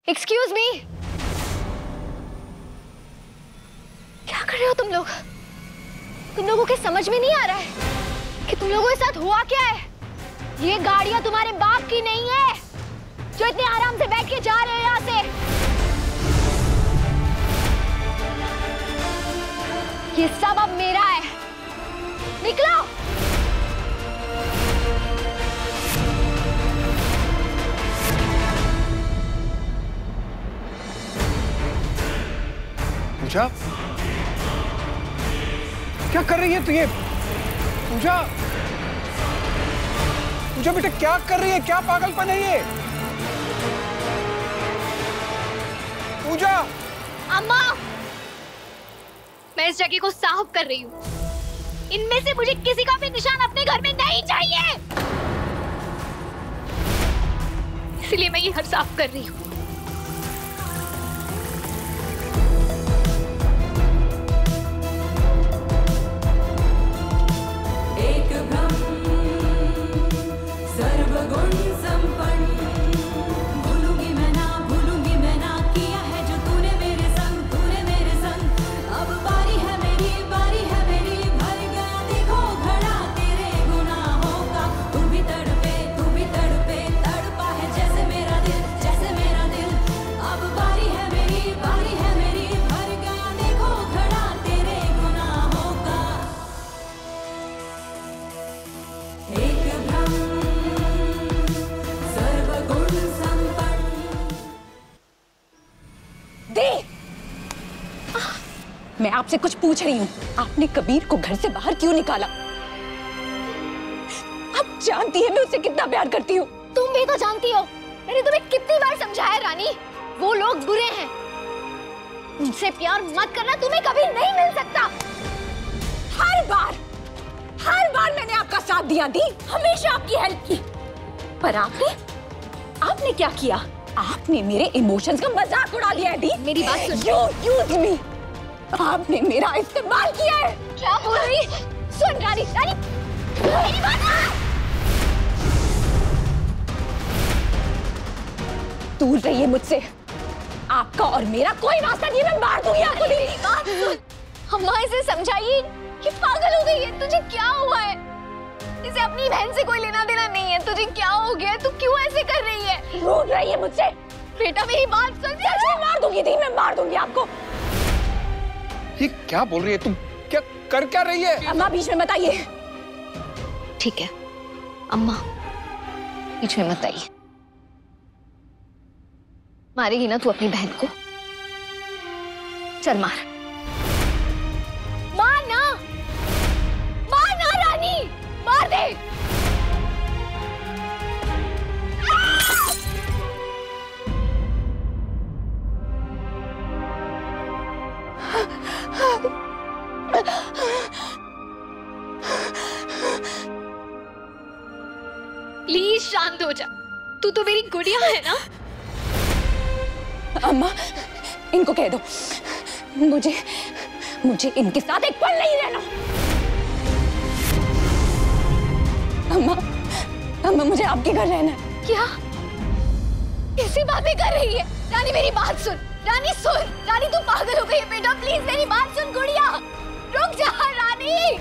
Excuse me, क्या कर रहे हो तुम लोग? तुम लोगों के समझ में नहीं आ रहा है कि तुम लोगों के साथ हुआ क्या है? ये गाड़ियां तुम्हारे बाप की नहीं है जो इतने आराम से बैठ के जा रहे हो यहाँ से। ये सब अब मेरा है, निकलो। पूजा, क्या कर रही है तू? ये पूजा, पूजा बेटा क्या कर रही है? क्या पागलपन है ये? पूजा। अम्मा, मैं इस जगह को साफ कर रही हूँ। इनमें से मुझे किसी का भी निशान अपने घर में नहीं चाहिए, इसलिए मैं ये घर साफ कर रही हूँ। मैं आपसे कुछ पूछ रही हूँ, आपने कबीर को घर से बाहर क्यों निकाला? आप जानती है मैं उससे कितना प्यार करती हूँ। तुम भी तो जानती हो, मैंने तुम्हें कितनी बार समझाया रानी, वो लोग बुरे हैं, उनसे प्यार मत करना, तुम्हें कभी नहीं मिल सकता। हर बार मैंने आपका साथ दिया दी, हमेशा आपकी हेल्प की, पर आपने क्या किया? आपने मेरे इमोशंस का मजाक उड़ा लिया है दी। मेरी बात सुन। You used me। आपने मेरा इस्तेमाल किया है। क्या बोल रही? सुन रानी, रानी मेरी बात दूर रहिए मुझसे, आपका और मेरा कोई वास्ता नहीं, मैं मार दूंगी आपको। मेरी बात सुन, अम्मा इसे समझाइए कि पागल हो गई है। तुझे क्या हुआ है? इसे अपनी बहन से कोई लेना देना नहीं है। तुझे क्या हो गया? तू क्यों ऐसे कर रही है? रूठ रही है मुझसे। बेटा मेरी बात सुन। मैं मार दूंगी दी, मैं मार दूंगी आपको। ये क्या बोल रही है तुम? क्या कर क्या रही है? अम्मा बीच में बताइए। ठीक है अम्मा, बीच में मत आइए। मारेगी ना तू अपनी बहन को? चल मार, मार ना, मार ना रानी, मार दे। प्लीज शांत हो जा, तू तो मेरी गुड़िया है ना। अम्मा इनको कह दो मुझे इनके साथ एक पल नहीं रहना। अम्मा मुझे आपके घर रहना है। क्या कैसी बातें कर रही है? रानी मेरी बात सुन, रानी सुन, रानी तू पागल हो गई है बेटा, प्लीज मेरी बात सुन। गुड़िया रुक जा रानी,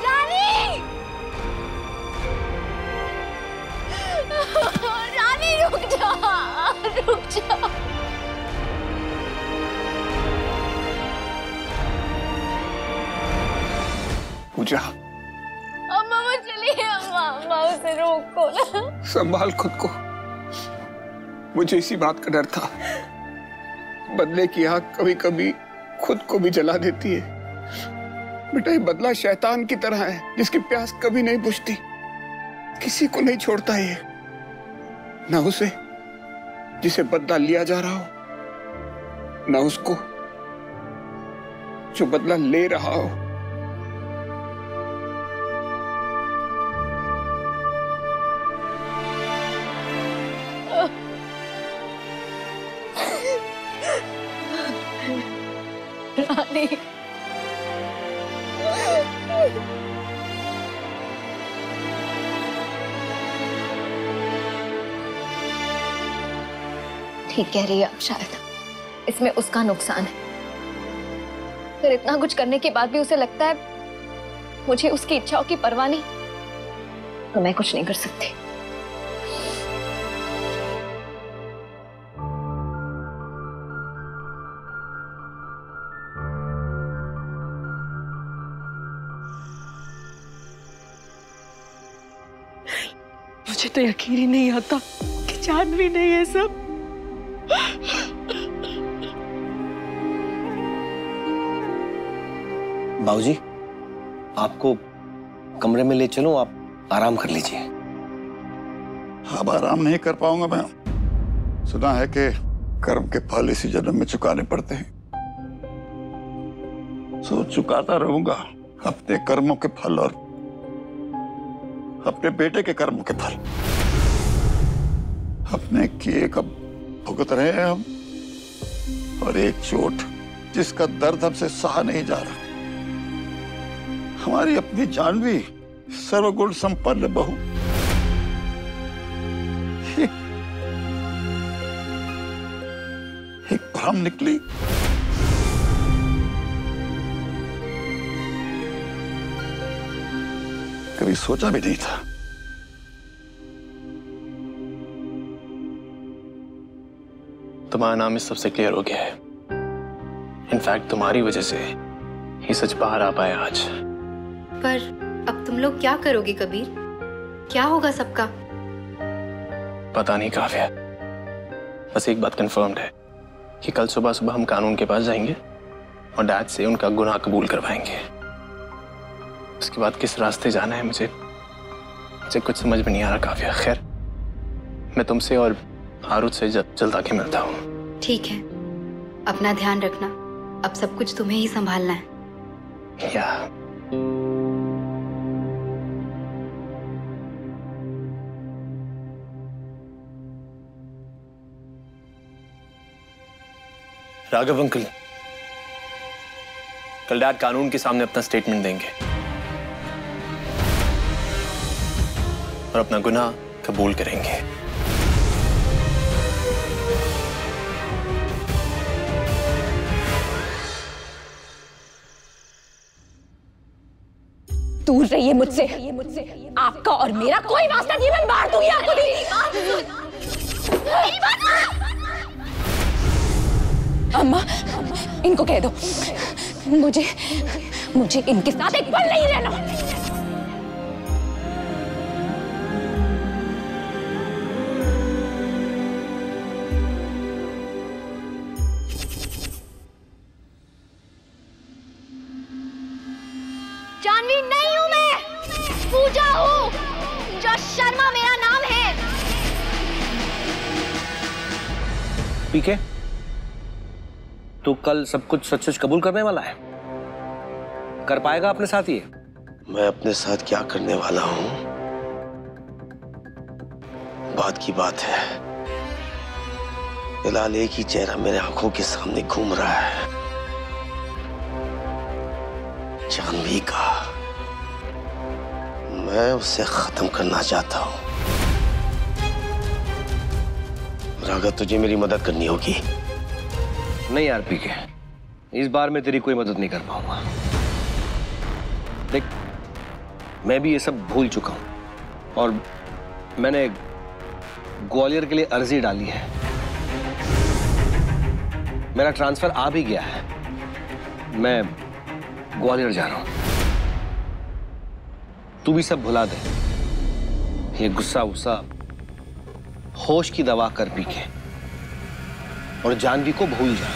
रानी रानी रुक जा, रुक जा। पूजा, अम्मा वो चली है। अम्मा उसे रोको ना। संभाल खुद को। मुझे इसी बात का डर था, बदले की आग कभी कभी खुद को भी जला देती है। बेटा ये बदला शैतान की तरह है, जिसकी प्यास कभी नहीं बुझती, किसी को नहीं छोड़ता ये, ना उसे जिसे बदला लिया जा रहा हो, ना उसको जो बदला ले रहा हो। रानी ठीक कह रही है आप, शायद इसमें उसका नुकसान है। फिर इतना कुछ करने के बाद भी उसे लगता है मुझे उसकी इच्छाओं की परवाह नहीं, तो मैं कुछ नहीं कर सकती। मुझे तो यकीन ही नहीं आता कि जानवी ने ये सब। बाबूजी, आपको कमरे में ले चलूं, आप आराम कर लीजिए। अब आराम नहीं कर पाऊंगा मैं। सुना है कि कर्म के फल इसी जन्म में चुकाने पड़ते हैं, सो चुकाता रहूंगा अपने कर्मों के फल और अपने बेटे के कर्मों के फल। अपने किए कब भुगत रहे हैं हम, और एक चोट जिसका दर्द हमसे सहा नहीं जा रहा। हमारी अपनी जानवी सर्वगुण संपन्न बहू एक भ्रम निकली। कभी सोचा भी नहीं था। तुम्हारा नाम इस सबसे क्लियर हो गया है। इनफैक्ट तुम्हारी वजह से ये सच बाहर आ पाया आज। पर अब तुम लोग क्या करोगे कबीर? क्या होगा सबका? पता नहीं काव्या, बस एक बात कंफर्म्ड है कि कल सुबह सुबह हम कानून के पास जाएंगे और डैड से उनका गुनाह कबूल करवाएंगे। उसके बाद किस रास्ते जाना है मुझे कुछ समझ में नहीं आ रहा काव्या। खैर, मैं तुमसे और आरुत से जल्द आके मिलता हूँ। ठीक है, अपना ध्यान रखना। अब सब कुछ तुम्हें ही संभालना है। या राघव अंकल, कल डैड कानून के सामने अपना स्टेटमेंट देंगे और अपना गुनाह कबूल करेंगे। दूर रहिए मुझसे। आपका और मेरा कोई वास्ता नहीं। मैं मार दूंगी आपको। मेरी बात अम्मा, इनको कह दो मुझे इनके साथ एक पल नहीं रहना। जानवी नहीं हूं मैं, पूजा हूं। पूजा शर्मा मेरा नाम है। पीके, तू कल सब कुछ सच सच कबूल करने वाला है? कर पाएगा अपने साथ ये? मैं अपने साथ क्या करने वाला हूं, बात की बात है। फिलहाल एक ही चेहरा मेरे आंखों के सामने घूम रहा है, जानवी का। मैं उसे खत्म करना चाहता हूं। राघव, तुझे मेरी मदद करनी होगी। नहीं यार पीके, इस बार मैं तेरी कोई मदद नहीं कर पाऊंगा। देख, मैं भी ये सब भूल चुका हूं और मैंने ग्वालियर के लिए अर्जी डाली है। मेरा ट्रांसफर आ भी गया है। मैं ग्वालियर जा रहा हूं। तू भी सब भुला दे। ये गुस्सा गुस्सा होश की दवा कर पीके और जानवी को भूल जा।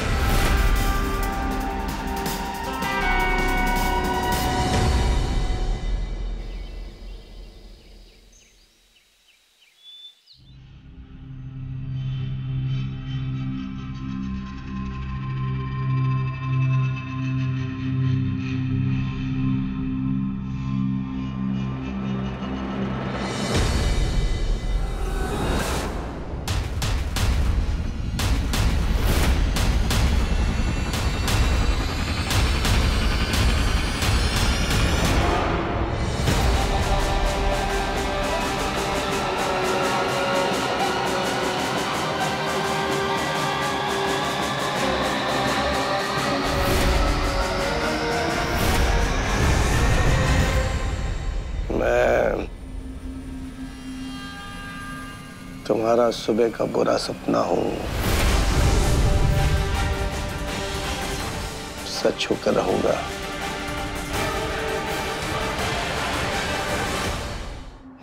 तुम्हारा सुबह का बुरा सपना हूं, सच होकर रहूंगा।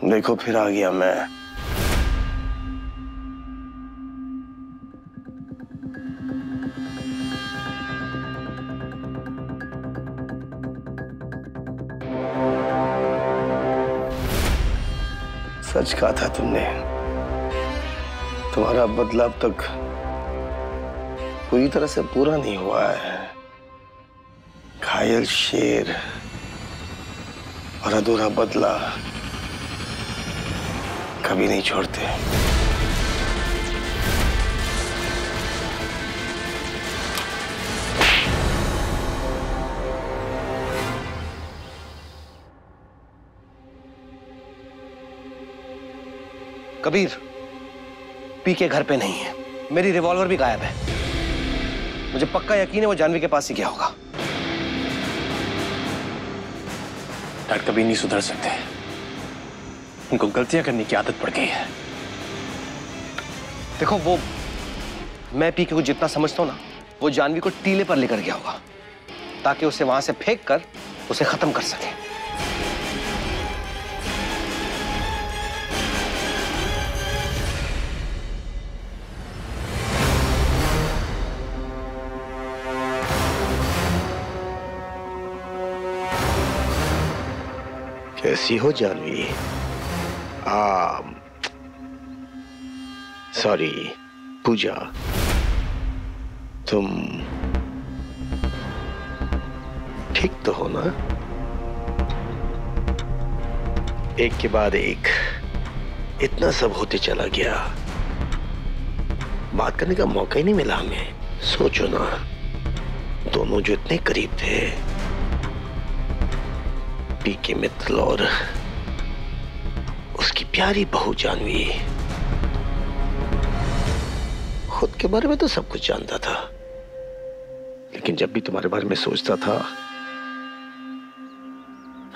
देखो फिर आ गया मैं। सच कहा था तुमने, तुम्हारा बदला अब तक पूरी तरह से पूरा नहीं हुआ है। घायल शेर और अधूरा बदला कभी नहीं छोड़ते। कबीर, पीके घर पे नहीं है, मेरी रिवॉल्वर भी गायब है। मुझे पक्का यकीन है वो जानवी के पास ही गया होगा। डैड कभी नहीं सुधर सकते, उनको गलतियां करने की आदत पड़ गई है। देखो वो, मैं पीके को जितना समझता हूं ना, वो जानवी को टीले पर लेकर गया होगा ताकि उसे वहां से फेंक कर उसे खत्म कर सके। कैसी हो जानवी? सॉरी पूजा, तुम ठीक तो हो ना? एक के बाद एक इतना सब होते चला गया, बात करने का मौका ही नहीं मिला हमें। सोचो ना, दोनों जो इतने करीब थे, पीके मित्तल और उसकी प्यारी बहू जानवी। खुद के बारे में तो सब कुछ जानता था, लेकिन जब भी तुम्हारे बारे में सोचता था,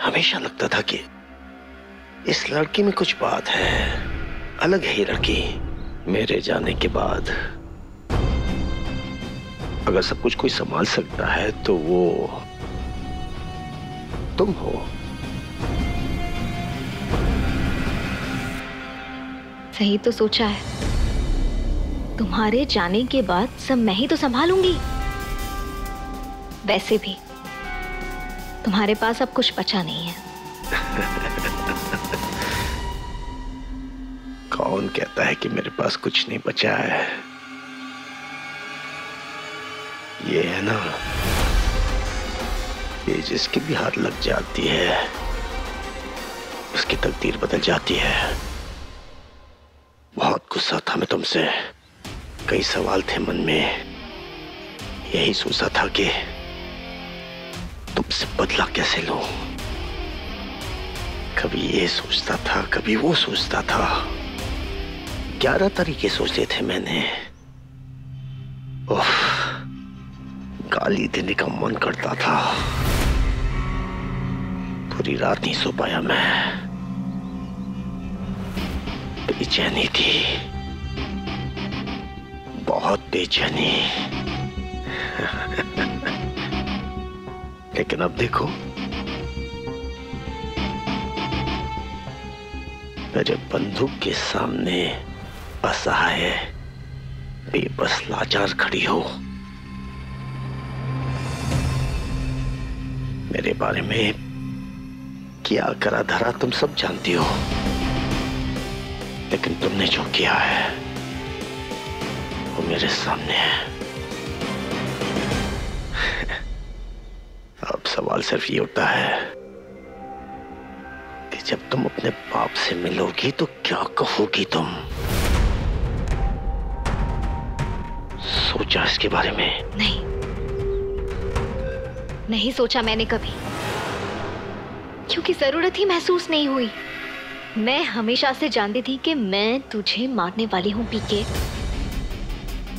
हमेशा लगता था कि इस लड़की में कुछ बात है, अलग है ये लड़की। मेरे जाने के बाद अगर सब कुछ कोई संभाल सकता है तो वो तुम हो। सही तो सोचा है, तुम्हारे जाने के बाद सब मैं ही तो संभालूंगी। वैसे भी तुम्हारे पास अब कुछ बचा नहीं है। कौन कहता है कि मेरे पास कुछ नहीं बचा है? ये है ना, ये जिसकी भी हाथ लग जाती है उसकी तकदीर बदल जाती है। बहुत गुस्सा था मैं तुमसे, कई सवाल थे मन में। यही सोचा था कि तुमसे बदला कैसे लूं। कभी ये सोचता था, कभी वो सोचता था। 11 तरीके सोचे थे मैंने। उफ, गाली देने का मन करता था। पूरी रात नहीं सो पाया मैं, बेचैनी थी, बहुत बेचैनी। लेकिन अब देखो, मैं जब बंदूक के सामने असहाय, बेबस, लाचार खड़ी हो, मेरे बारे में क्या करा धरा तुम सब जानती हो, लेकिन तुमने जो किया है वो मेरे सामने है। अब सवाल सिर्फ ये उठता है कि जब तुम अपने बाप से मिलोगी तो क्या कहोगी तुम? सोचा इसके बारे में? नहीं सोचा मैंने कभी, क्योंकि जरूरत ही महसूस नहीं हुई। मैं हमेशा से जानती थी कि मैं तुझे मारने वाली हूं पीके,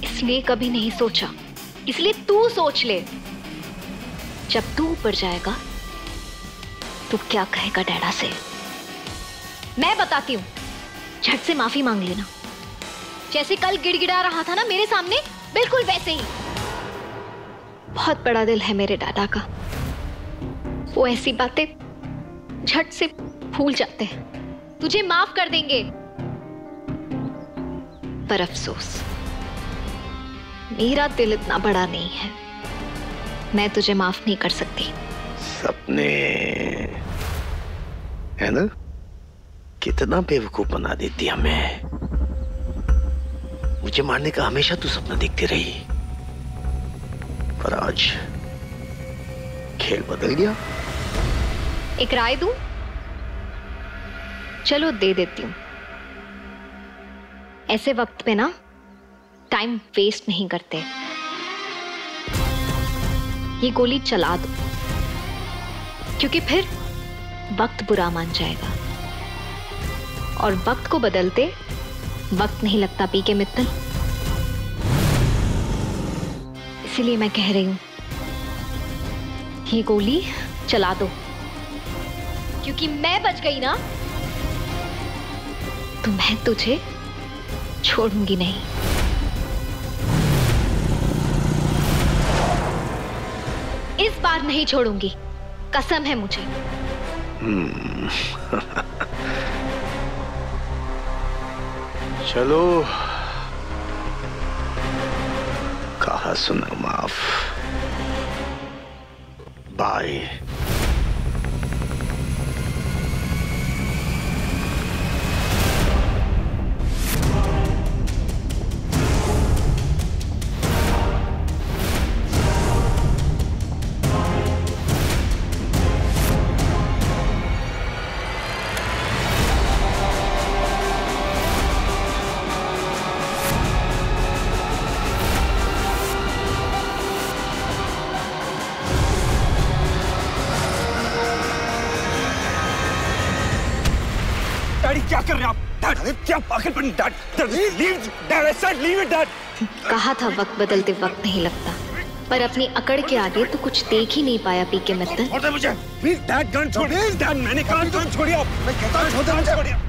इसलिए कभी नहीं सोचा। इसलिए तू सोच ले, जब तू ऊपर जाएगा तो क्या कहेगा डैडा से। मैं बताती हूं, झट से माफी मांग लेना, जैसे कल गिड़गिड़ा रहा था ना मेरे सामने, बिल्कुल वैसे ही। बहुत बड़ा दिल है मेरे दादा का, वो ऐसी बातें झट से भूल जाते हैं। तुझे माफ कर देंगे, पर अफसोस मेरा दिल इतना बड़ा नहीं है, मैं तुझे माफ नहीं कर सकती। सपने है ना, कितना बेवकूफ बना देती हमें। मुझे मारने का हमेशा तू सपना देखती रही, पर आज खेल बदल गया। एक राय दूं? चलो दे देती हूं। ऐसे वक्त पे ना टाइम वेस्ट नहीं करते, ये गोली चला दो, क्योंकि फिर वक्त बुरा मान जाएगा, और वक्त को बदलते वक्त नहीं लगता पीके मित्तल। इसीलिए मैं कह रही हूं, ये गोली चला दो, क्योंकि मैं बच गई ना तो मैं तुझे छोड़ूंगी नहीं। इस बार नहीं छोड़ूंगी, कसम है मुझे। चलो, कहा सुना माफ। बाय। क्या कर रहे हैं आप? डैड, क्या पागलपन? Dad, leave dad, I said leave it dad. कहा था वक्त बदलते वक्त नहीं लगता, पर अपनी अकड़ के आगे तो कुछ देख ही नहीं पाया पीके मित्तल। छोड़ दे मुझे प्लीज डैड, गन छोड़। प्लीज डैड, मैंने कहा गन छोड़िए आप। मैं कहता हूं छोड़ दे मुझे।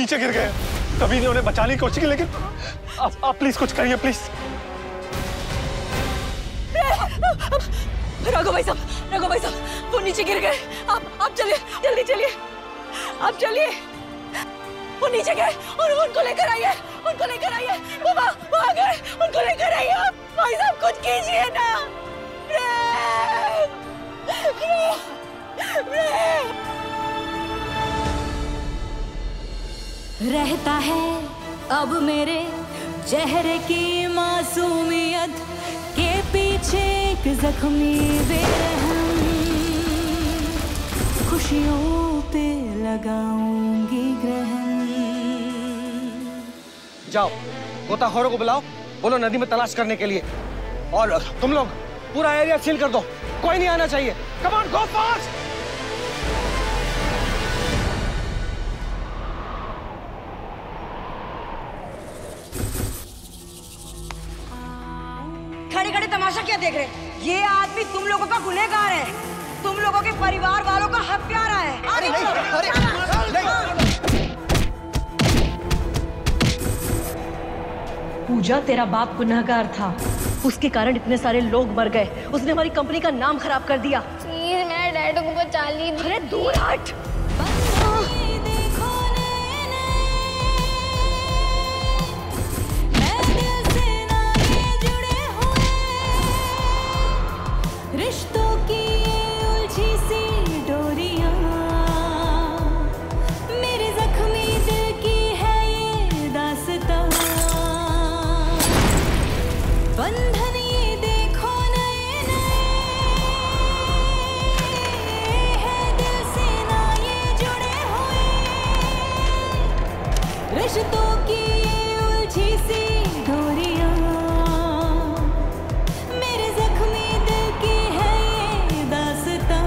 नीचे गिर गए। कभी ने उन्हें बचाने की कोशिश की, लेकिन आप प्लीज कुछ करिए प्लीज। राघव भाई साहब, वो नीचे गिर गए। आप चलिए, जल्दी चलिए, आप चलिए। वो नीचे गए और उनको लेकर आइए, वो आ गए, उनको लेकर आइए। आप भाई साहब कुछ कीजिए ना। रहता है अब मेरे चेहरे की मासूमियत के पीछे एक जख्मी बेरहम, खुशियों पे लगाऊंगी ग्रहण। जाओ गोताखोरों को बुलाओ, बोलो नदी में तलाश करने के लिए, और तुम लोग पूरा एरिया सील कर दो, कोई नहीं आना चाहिए। Come on, go fast. खड़े तमाशा क्या देख रहे? ये आदमी तुम लोगों का गुनहगार है, तुम लोगों के परिवार वालों का हत्यारा है। अरे नहीं। पूजा, तेरा बाप गुनहगार था, उसके कारण इतने सारे लोग मर गए। उसने हमारी कंपनी का नाम खराब कर दिया। प्लीज मेरे डैड को बचा लीजिए। अरे दूर हट। रिश्तों की उलझी सी डोरियां, मेरे जख्मी दिल की है ये दास्तां। बंधन ये देखो नए हैं, दिल से ना ये जुड़े हुए। रिश्तों की ये उलझी सी डोरियां, मेरे जख्मी दिल की है ये दास्तां।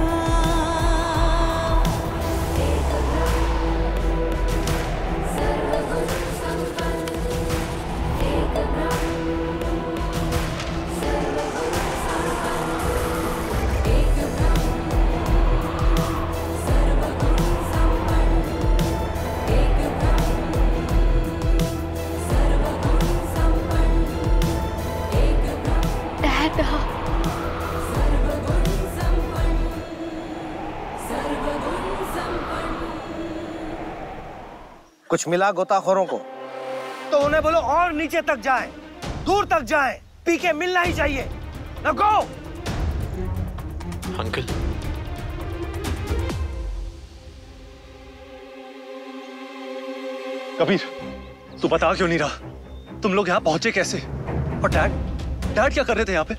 डैड, कुछ मिला गोताखोरों को तो उन्हें बोलो और नीचे तक जाएं, दूर तक जाएं, पीके मिलना ही चाहिए। Now go! अंकल, कबीर, तू बता क्यों नहीं रहा? तुम लोग यहाँ पहुंचे कैसे? और डैड क्या कर रहे थे यहाँ पे?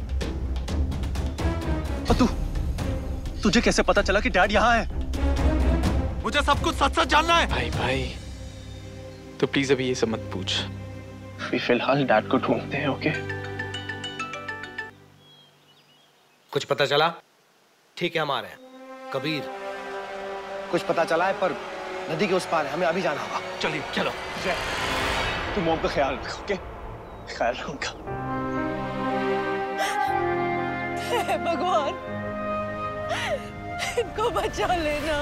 और तुझे कैसे पता चला कि डैड यहाँ है? मुझे सब कुछ सच जानना है। भाई तो प्लीज अभी ये सब मत पूछ। अभी फिलहाल डैड को ढूंढते हैं, ओके? कुछ पता चला? ठीक है, हम आ रहे हैं। कबीर, कुछ पता चला है पर नदी के उस पार है, हमें अभी जाना होगा। चलिए चलो। तुम मॉम का ख्याल रखो, ओके? ख्याल रखो उनका। भगवान, इनको बचा लेना।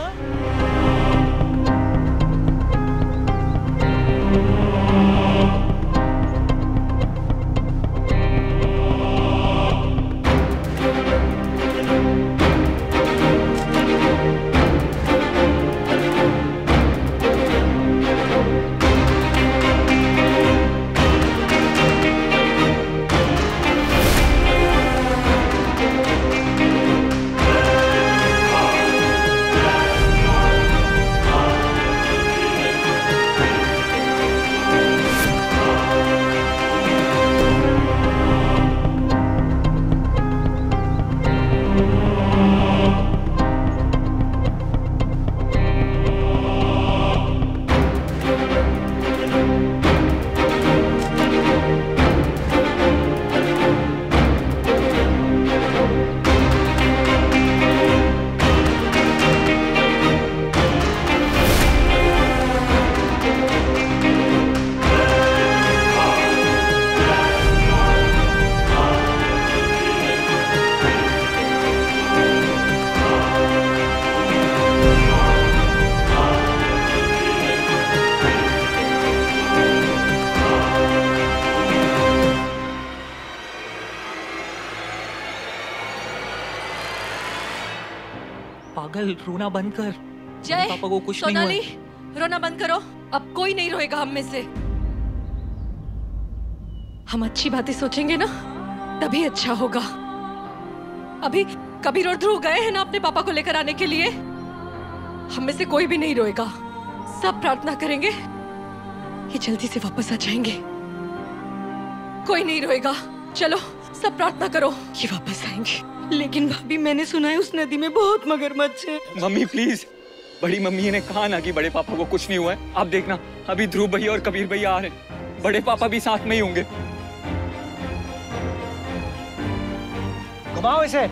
पागल, रोना बंद कर। जय, पापा को कुछ नहीं हुआ। सोनाली, रोना बंद करो। अब कोई नहीं रोएगा हम में से। हम अच्छी बातें सोचेंगे ना, तभी अच्छा होगा। अभी कबीर और ध्रुव गए हैं ना अपने पापा को लेकर आने के लिए। हम में से कोई भी नहीं रोएगा। सब प्रार्थना करेंगे कि जल्दी से वापस आ जाएंगे। कोई नहीं रोएगा। चलो सब प्रार्थना करो कि वापस आएंगे। लेकिन भाभी, मैंने सुना है उस नदी में बहुत मगरमच्छ है। मम्मी प्लीज, बड़ी मम्मी ने कहा ना कि बड़े पापा को कुछ नहीं हुआ है। आप देखना, अभी ध्रुव भैया और कबीर भैया आ रहे हैं। बड़े पापा भी साथ में ही होंगे। घुमाओ इसे।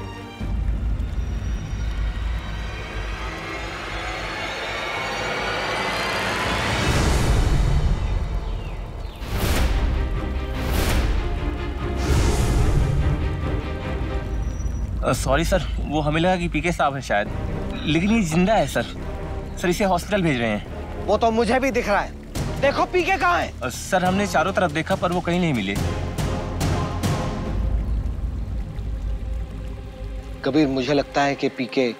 सॉरी सर, वो हमें लगा कि पीके साहब है शायद, लेकिन ये जिंदा है सर। सर इसे हॉस्पिटल भेज रहे हैं। वो तो मुझे भी दिख रहा है। देखो पीके कहाँ है? सर हमने चारों तरफ देखा पर वो कहीं नहीं मिले। कबीर, मुझे लगता है कि पीके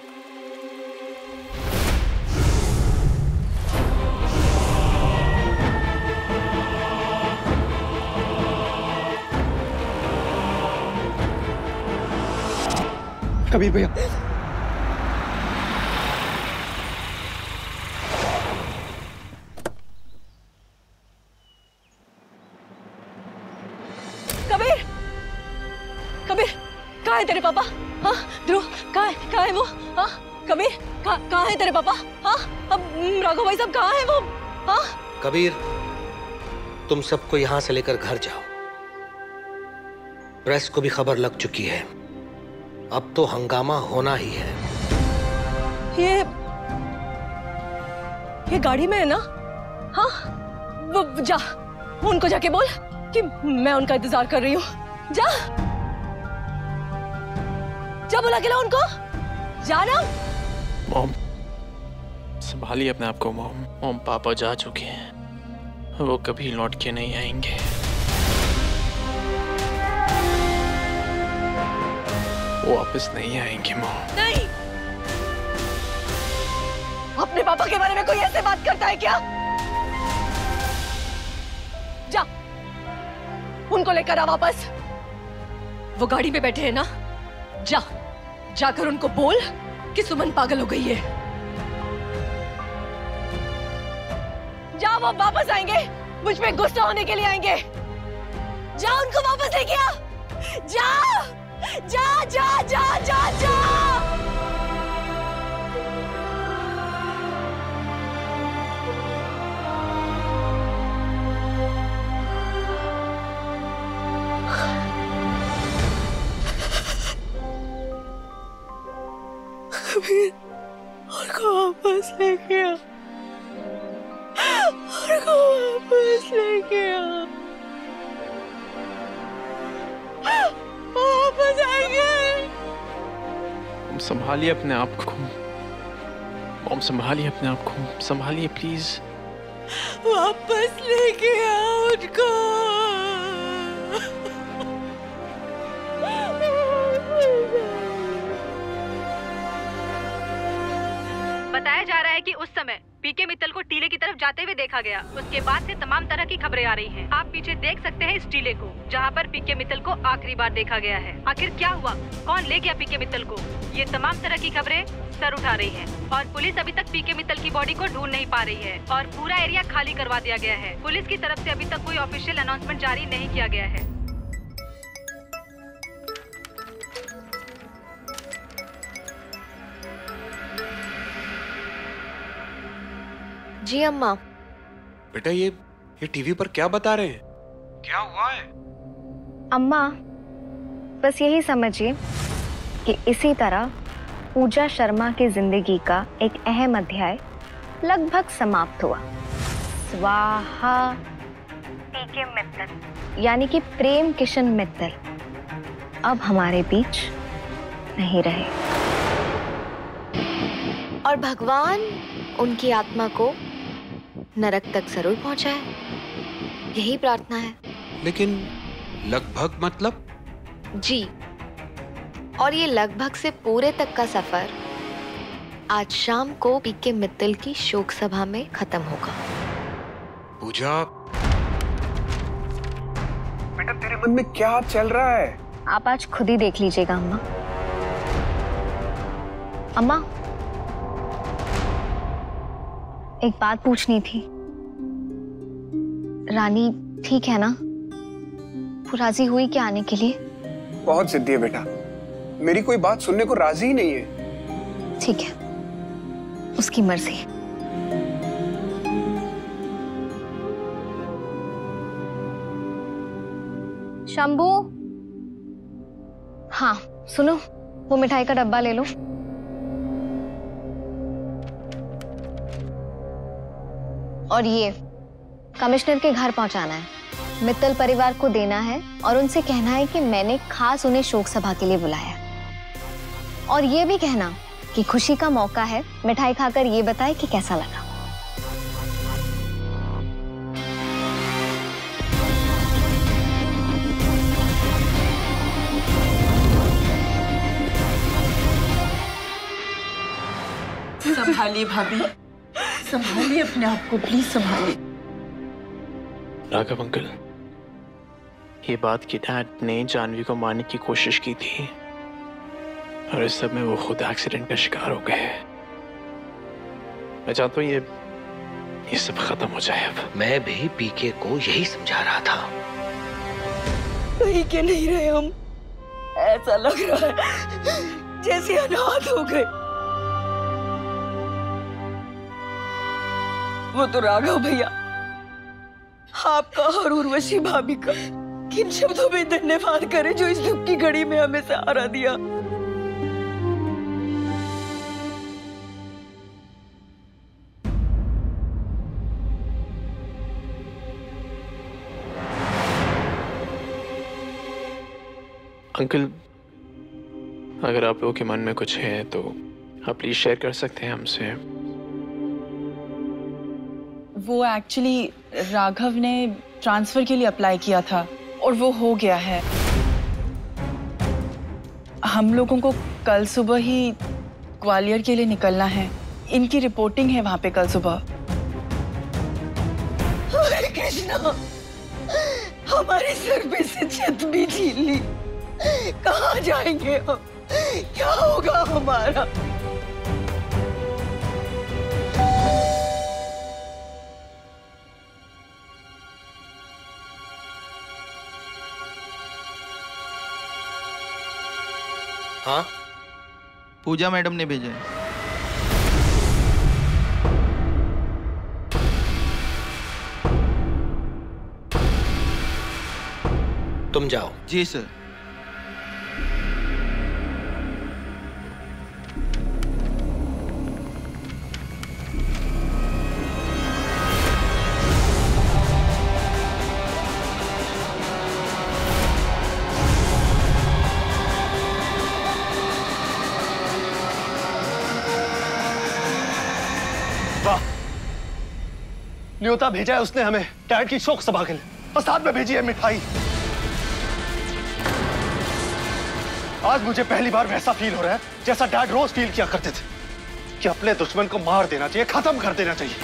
कबीर भैया, कबीर, कबीर, कहाँ है तेरे पापा? हाँ ध्रुव, कहाँ है वो? हाँ कबीर, कहाँ है तेरे पापा? हाँ अब राघव भाई साहब कहाँ है वो? हाँ कबीर, तुम सबको यहाँ से लेकर घर जाओ। प्रेस को भी खबर लग चुकी है। अब तो हंगामा होना ही है। ये गाड़ी में है ना? हाँ वो जा, उनको जाके बोल कि मैं उनका इंतजार कर रही हूँ। जा जा, बुला के ला उनको। जाना। मॉम, संभालिए अपने आप को मॉम। मॉम, पापा जा चुके हैं। वो कभी लौट के नहीं आएंगे। वो वापस नहीं आएंगे मॉम। नहीं, अपने पापा के बारे में कोई ऐसे बात करता है क्या? जा, उनको लेकर आ वापस। वो गाड़ी में बैठे हैं ना? जा, जाकर उनको बोल कि सुमन पागल हो गई है। जा, वो वापस आएंगे। मुझ पे गुस्सा होने के लिए आएंगे। जा, उनको वापस लेके आ। जा जा जा जा जा जा। उनको वापस लेके आ। उनको वापस लेके आ। वापस आएंगे। संभालिए अपने आप को मॉम, संभालिए अपने आप को, संभालिए प्लीज। वापस लेके आओ उनको। बताया जा रहा है कि उस समय पीके मित्तल को टीले की तरफ जाते हुए देखा गया। उसके बाद से तमाम तरह की खबरें आ रही हैं। आप पीछे देख सकते हैं इस टीले को, जहां पर पीके मित्तल को आखिरी बार देखा गया है। आखिर क्या हुआ, कौन ले गया पीके मित्तल को, ये तमाम तरह की खबरें सर उठा रही हैं। और पुलिस अभी तक पीके मित्तल की बॉडी को ढूंढ नहीं पा रही है और पूरा एरिया खाली करवा दिया गया है। पुलिस की तरफ से अभी तक कोई ऑफिशियल अनाउंसमेंट जारी नहीं किया गया है। जी अम्मा। बेटा, ये टीवी पर क्या बता रहे हैं? क्या हुआ है? अम्मा, बस यही समझिए कि इसी तरह पूजा शर्मा की जिंदगी का एक अहम अध्याय लगभग समाप्त हुआ। स्वाहा। पीके मित्तल यानी कि प्रेम किशन मित्तल अब हमारे बीच नहीं रहे और भगवान उनकी आत्मा को नरक तक जरूर पहुंचाए, यही प्रार्थना है। लेकिन लगभग मतलब? जी, और ये लगभग से पूरे तक का सफर आज शाम को पीके मित्तल की शोक सभा में खत्म होगा। पूजा, बेटा तेरे मन में क्या चल रहा है? आप आज खुद ही देख लीजिएगा अम्मा। अम्मा, एक बात पूछनी थी। रानी ठीक है ना? वो राजी हुई क्या आने के लिए? बहुत जिद्दी है बेटा, मेरी कोई बात सुनने को राजी ही नहीं है। ठीक है, उसकी मर्जी। शंभू, हाँ सुनो, वो मिठाई का डब्बा ले लो। और ये कमिश्नर के घर पहुंचाना है, मित्तल परिवार को देना है और उनसे कहना है कि मैंने खास उन्हें शोक सभा के लिए बुलाया। और ये भी कहना कि खुशी का मौका है, मिठाई खाकर ये बताए कि कैसा लगा। संभालिए भाभी, संभालिए अपने आप को, प्लीज संभालिए। राघव अंकल, ये बात कि डैड ने जानवी को मारने की कोशिश की थी और इस सब में वो खुद एक्सीडेंट का शिकार हो गए। मैं चाहता हूँ ये सब खत्म हो जाए अब। मैं भी पीके को यही समझा रहा था। कहीं के नहीं रहे हम, ऐसा लग रहा है जैसे अनाथ हो गए। वो तो राघव भैया, आपका और उर्वशी भाभी का किन शब्दों में धन्यवाद करें जो इस दुख की घड़ी में हमें सहारा दिया। अंकल, अगर आप लोगों के मन में कुछ है तो आप प्लीज शेयर कर सकते हैं हमसे। वो एक्चुअली राघव ने ट्रांसफर के लिए अप्लाई किया था और वो हो गया है। हम लोगों को कल सुबह ही ग्वालियर के लिए निकलना है, इनकी रिपोर्टिंग है वहां पे कल सुबह। हरे कृष्णा, हमारे सर पे से छत भी छीन ली, कहाँ जाएंगे हम? क्या होगा हमारा? हाँ, पूजा मैडम ने भेजा है। तुम जाओ। जी सर। न्योता भेजा है उसने हमें डैड की शोक सभा के लिए, और साथ में भेजी है मिठाई। आज मुझे पहली बार वैसा फील हो रहा है जैसा डैड रोज फील किया करते थे, कि अपने दुश्मन को मार देना चाहिए, खत्म कर देना चाहिए,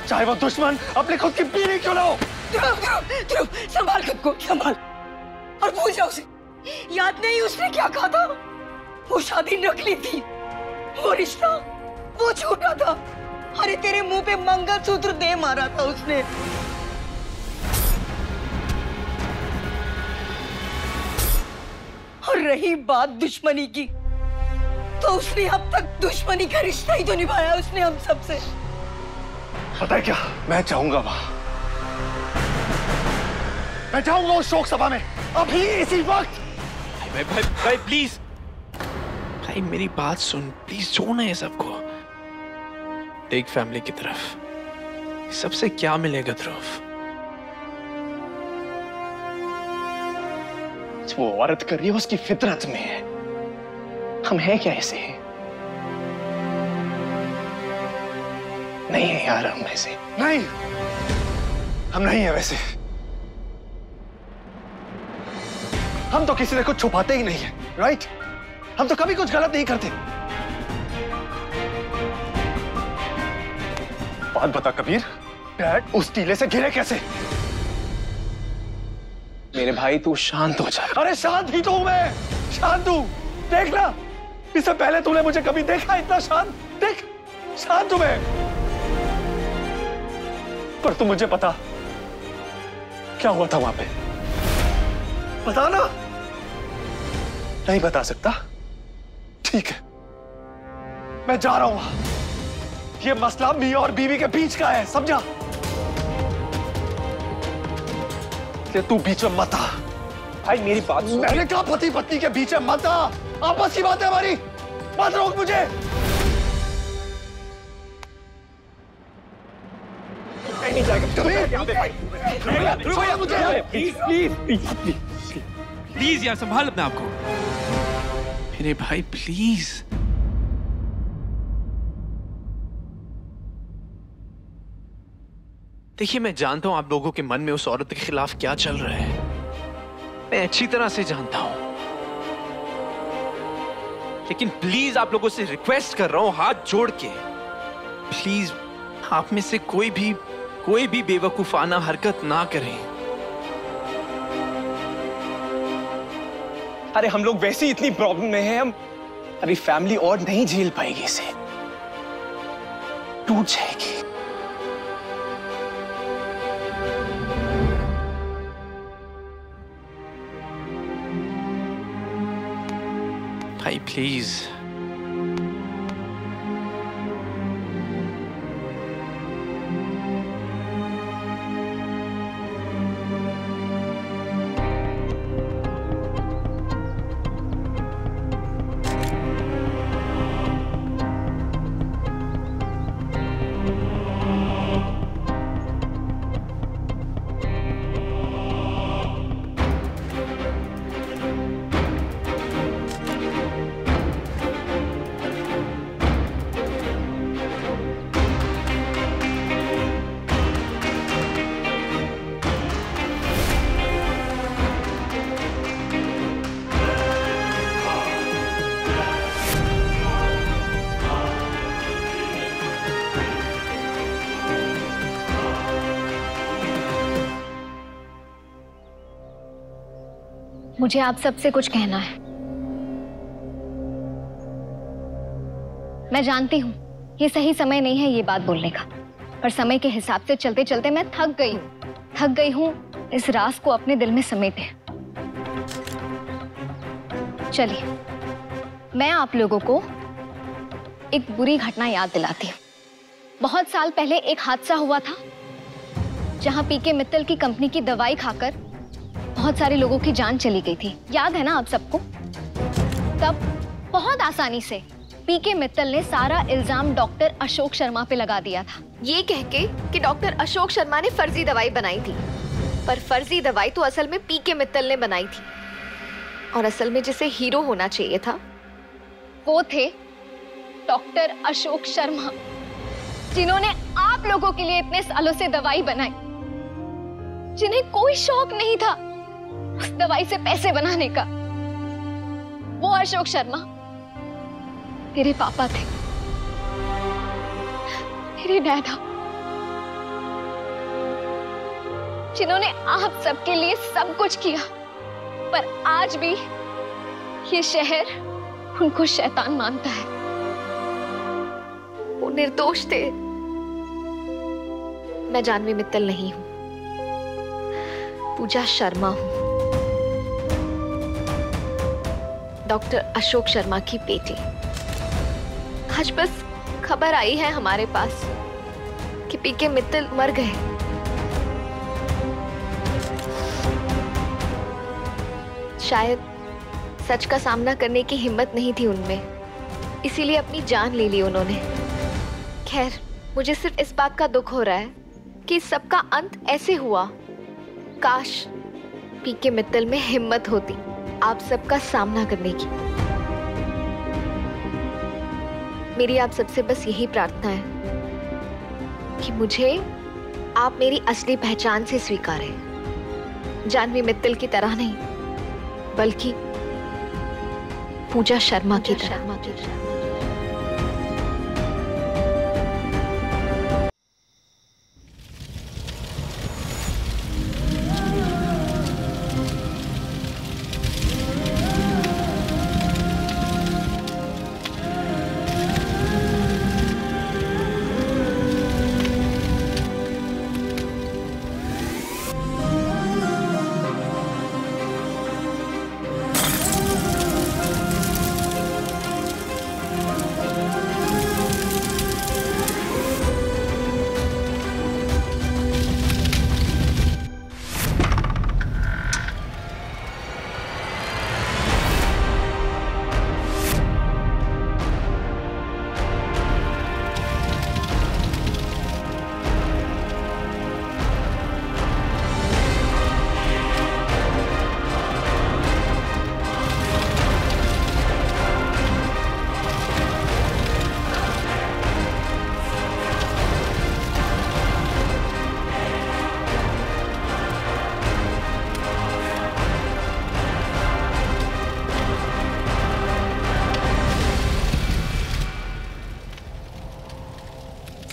चाहे वो दुश्मन अपने खुद की बीवी क्यों ना हो। ध्रुव, संभाल खुद को, संभाल। और भूल जाओ उसे, याद नहीं उसने क्या कहा था? वो शादी नकली थी, वो रिश्ता वो झूठा था। अरे तेरे मुंह पे मंगलसूत्र दे मारा था उसने। और रही बात दुश्मनी की, तो उसने अब तक दुश्मनी का रिश्ता ही तो निभाया उसने हम सबसे। पता है क्या, मैं चाहूंगा वहां, मैं चाहूंगा उस शोक सभा में अभी इसी वक्त। भाई प्लीज, भाई मेरी बात सुन प्लीज, छोड़ना है सबको। देख फैमिली की तरफ, सबसे क्या मिलेगा ध्रुव? वो औरत कर रही है उसकी फितरत में है। हम हैं क्या ऐसे? नहीं है यार हम ऐसे, नहीं, हम नहीं है वैसे। हम तो किसी से कुछ छुपाते ही नहीं है, राइट? हम तो कभी कुछ गलत नहीं करते। बात बता कबीर, डैड उस टीले से गिरे कैसे? मेरे भाई तू शांत हो जा। अरे शांत ही तो हूं मैं, शांत हूं। देख ना, इससे पहले तूने मुझे कभी देखा इतना शांत? देख, शांत हूं मैं। पर तू मुझे बता, क्या हुआ था वहां पे? बता ना। नहीं बता सकता? ठीक है, मैं जा रहा हूं। ये मसला मियां और बीवी के बीच का है, समझा? तू बीच में मत आ। भाई मेरी बात सुन। मैंने कहा पति पत्नी के बीच में मत आ, आपस की बात है हमारी, मत रोक मुझे। नहीं जाएगा मुझे। प्लीज यार, संभाल अपने आप को। मेरे भाई प्लीज। देखिए, मैं जानता हूं आप लोगों के मन में उस औरत के खिलाफ क्या चल रहा है, मैं अच्छी तरह से जानता हूं। लेकिन प्लीज आप लोगों से रिक्वेस्ट कर रहा हूं, हाथ जोड़ के, प्लीज आप में से कोई भी बेवकूफाना हरकत ना करें। अरे हम लोग वैसे ही इतनी प्रॉब्लम में हैं, अभी फैमिली और नहीं झेल पाएगी, इसे टूट जाएगी। भाई प्लीज। मुझे आप सबसे कुछ कहना है। मैं जानती हूँ ये सही समय नहीं है ये बात बोलने का, पर समय के हिसाब से चलते चलते मैं थक गई हूँ इस राज को अपने दिल में समेटे। चलिए, मैं आप लोगों को एक बुरी घटना याद दिलाती हूँ। बहुत साल पहले एक हादसा हुआ था जहाँ पीके मित्तल की कंपनी की दवाई खाकर बहुत सारे लोगों की जान चली गई थी। याद है ना आप सबको? तब बहुत आसानी से पीके मित्तल ने सारा इल्जाम डॉक्टर अशोक शर्मा पे लगा दिया था, ये कह के कि डॉक्टर अशोक शर्मा ने फर्जी दवाई बनाई थी। पर फर्जी दवाई तो असल में पीके मित्तल ने बनाई थी, और असल में जिसे हीरो होना चाहिए था वो थे डॉक्टर अशोक शर्मा, जिन्होंने आप लोगों के लिए इतने सालों से दवाई बनाई, जिन्हें कोई शौक नहीं था उस दवाई से पैसे बनाने का। वो अशोक शर्मा मेरे पापा थे, मेरे डैडा, जिन्होंने आप सबके लिए सब कुछ किया, पर आज भी ये शहर उनको शैतान मानता है। वो निर्दोष थे। मैं जानवी मित्तल नहीं हूं, पूजा शर्मा हूं, डॉक्टर अशोक शर्मा की बेटी। आज बस खबर आई है हमारे पास कि पीके मित्तल मर गए। शायद सच का सामना करने की हिम्मत नहीं थी उनमें, इसीलिए अपनी जान ले ली उन्होंने। खैर, मुझे सिर्फ इस बात का दुख हो रहा है कि सबका अंत ऐसे हुआ। काश पीके मित्तल में हिम्मत होती आप सबका सामना करने की। मेरी आप सबसे बस यही प्रार्थना है कि मुझे आप मेरी असली पहचान से स्वीकारें। जानवी मित्तल की तरह नहीं, बल्कि पूजा शर्मा की तरह।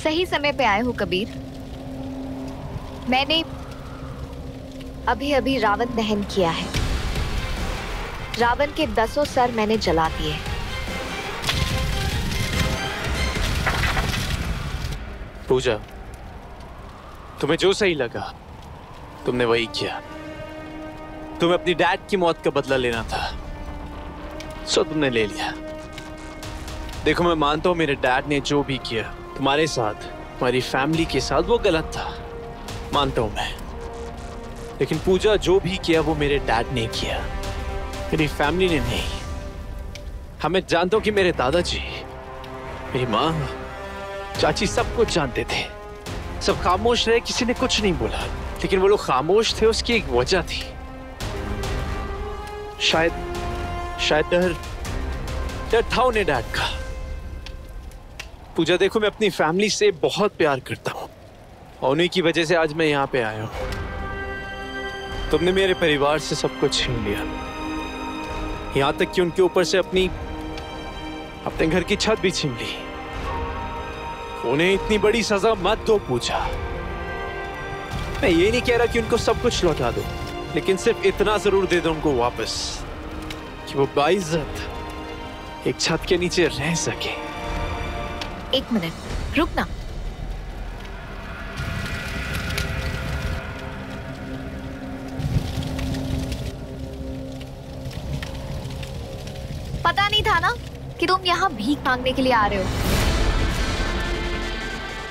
सही समय पे आए हो कबीर। मैंने अभी अभी रावण दहन किया है। रावण के 10 सर मैंने जला दिए। पूजा, तुम्हें जो सही लगा तुमने वही किया। तुम्हें अपनी डैड की मौत का बदला लेना था, सो तुमने ले लिया। देखो, मैं मानता हूं मेरे डैड ने जो भी किया तुम्हारे साथ, तुम्हारी फैमिली के साथ, वो गलत था, मानता हूं मैं। लेकिन पूजा, जो भी किया वो मेरे डैड ने किया, मेरी फैमिली ने नहीं। हमें जानता हूं कि मेरे दादाजी, मेरी माँ, चाची सब कुछ जानते थे। सब खामोश रहे, किसी ने कुछ नहीं बोला। लेकिन वो लोग खामोश थे, उसकी एक वजह थी। शायद डर था उन्हें डैड का। पूजा, देखो, मैं अपनी फैमिली से बहुत प्यार करता हूँ और उन्हीं की वजह से आज मैं यहाँ पे आया हूँ। तुमने मेरे परिवार से सब कुछ छीन लिया, यहाँ तक कि उनके ऊपर से अपने घर की छत भी छीन ली। उन्हें इतनी बड़ी सजा मत दो पूजा। मैं ये नहीं कह रहा कि उनको सब कुछ लौटा दो, लेकिन सिर्फ इतना जरूर दे दो उनको वापस कि वो बाइज्जत एक छत के नीचे रह सके। एक मिनट, रुकना। पता नहीं था ना कि तुम यहाँ भीख मांगने के लिए आ रहे हो।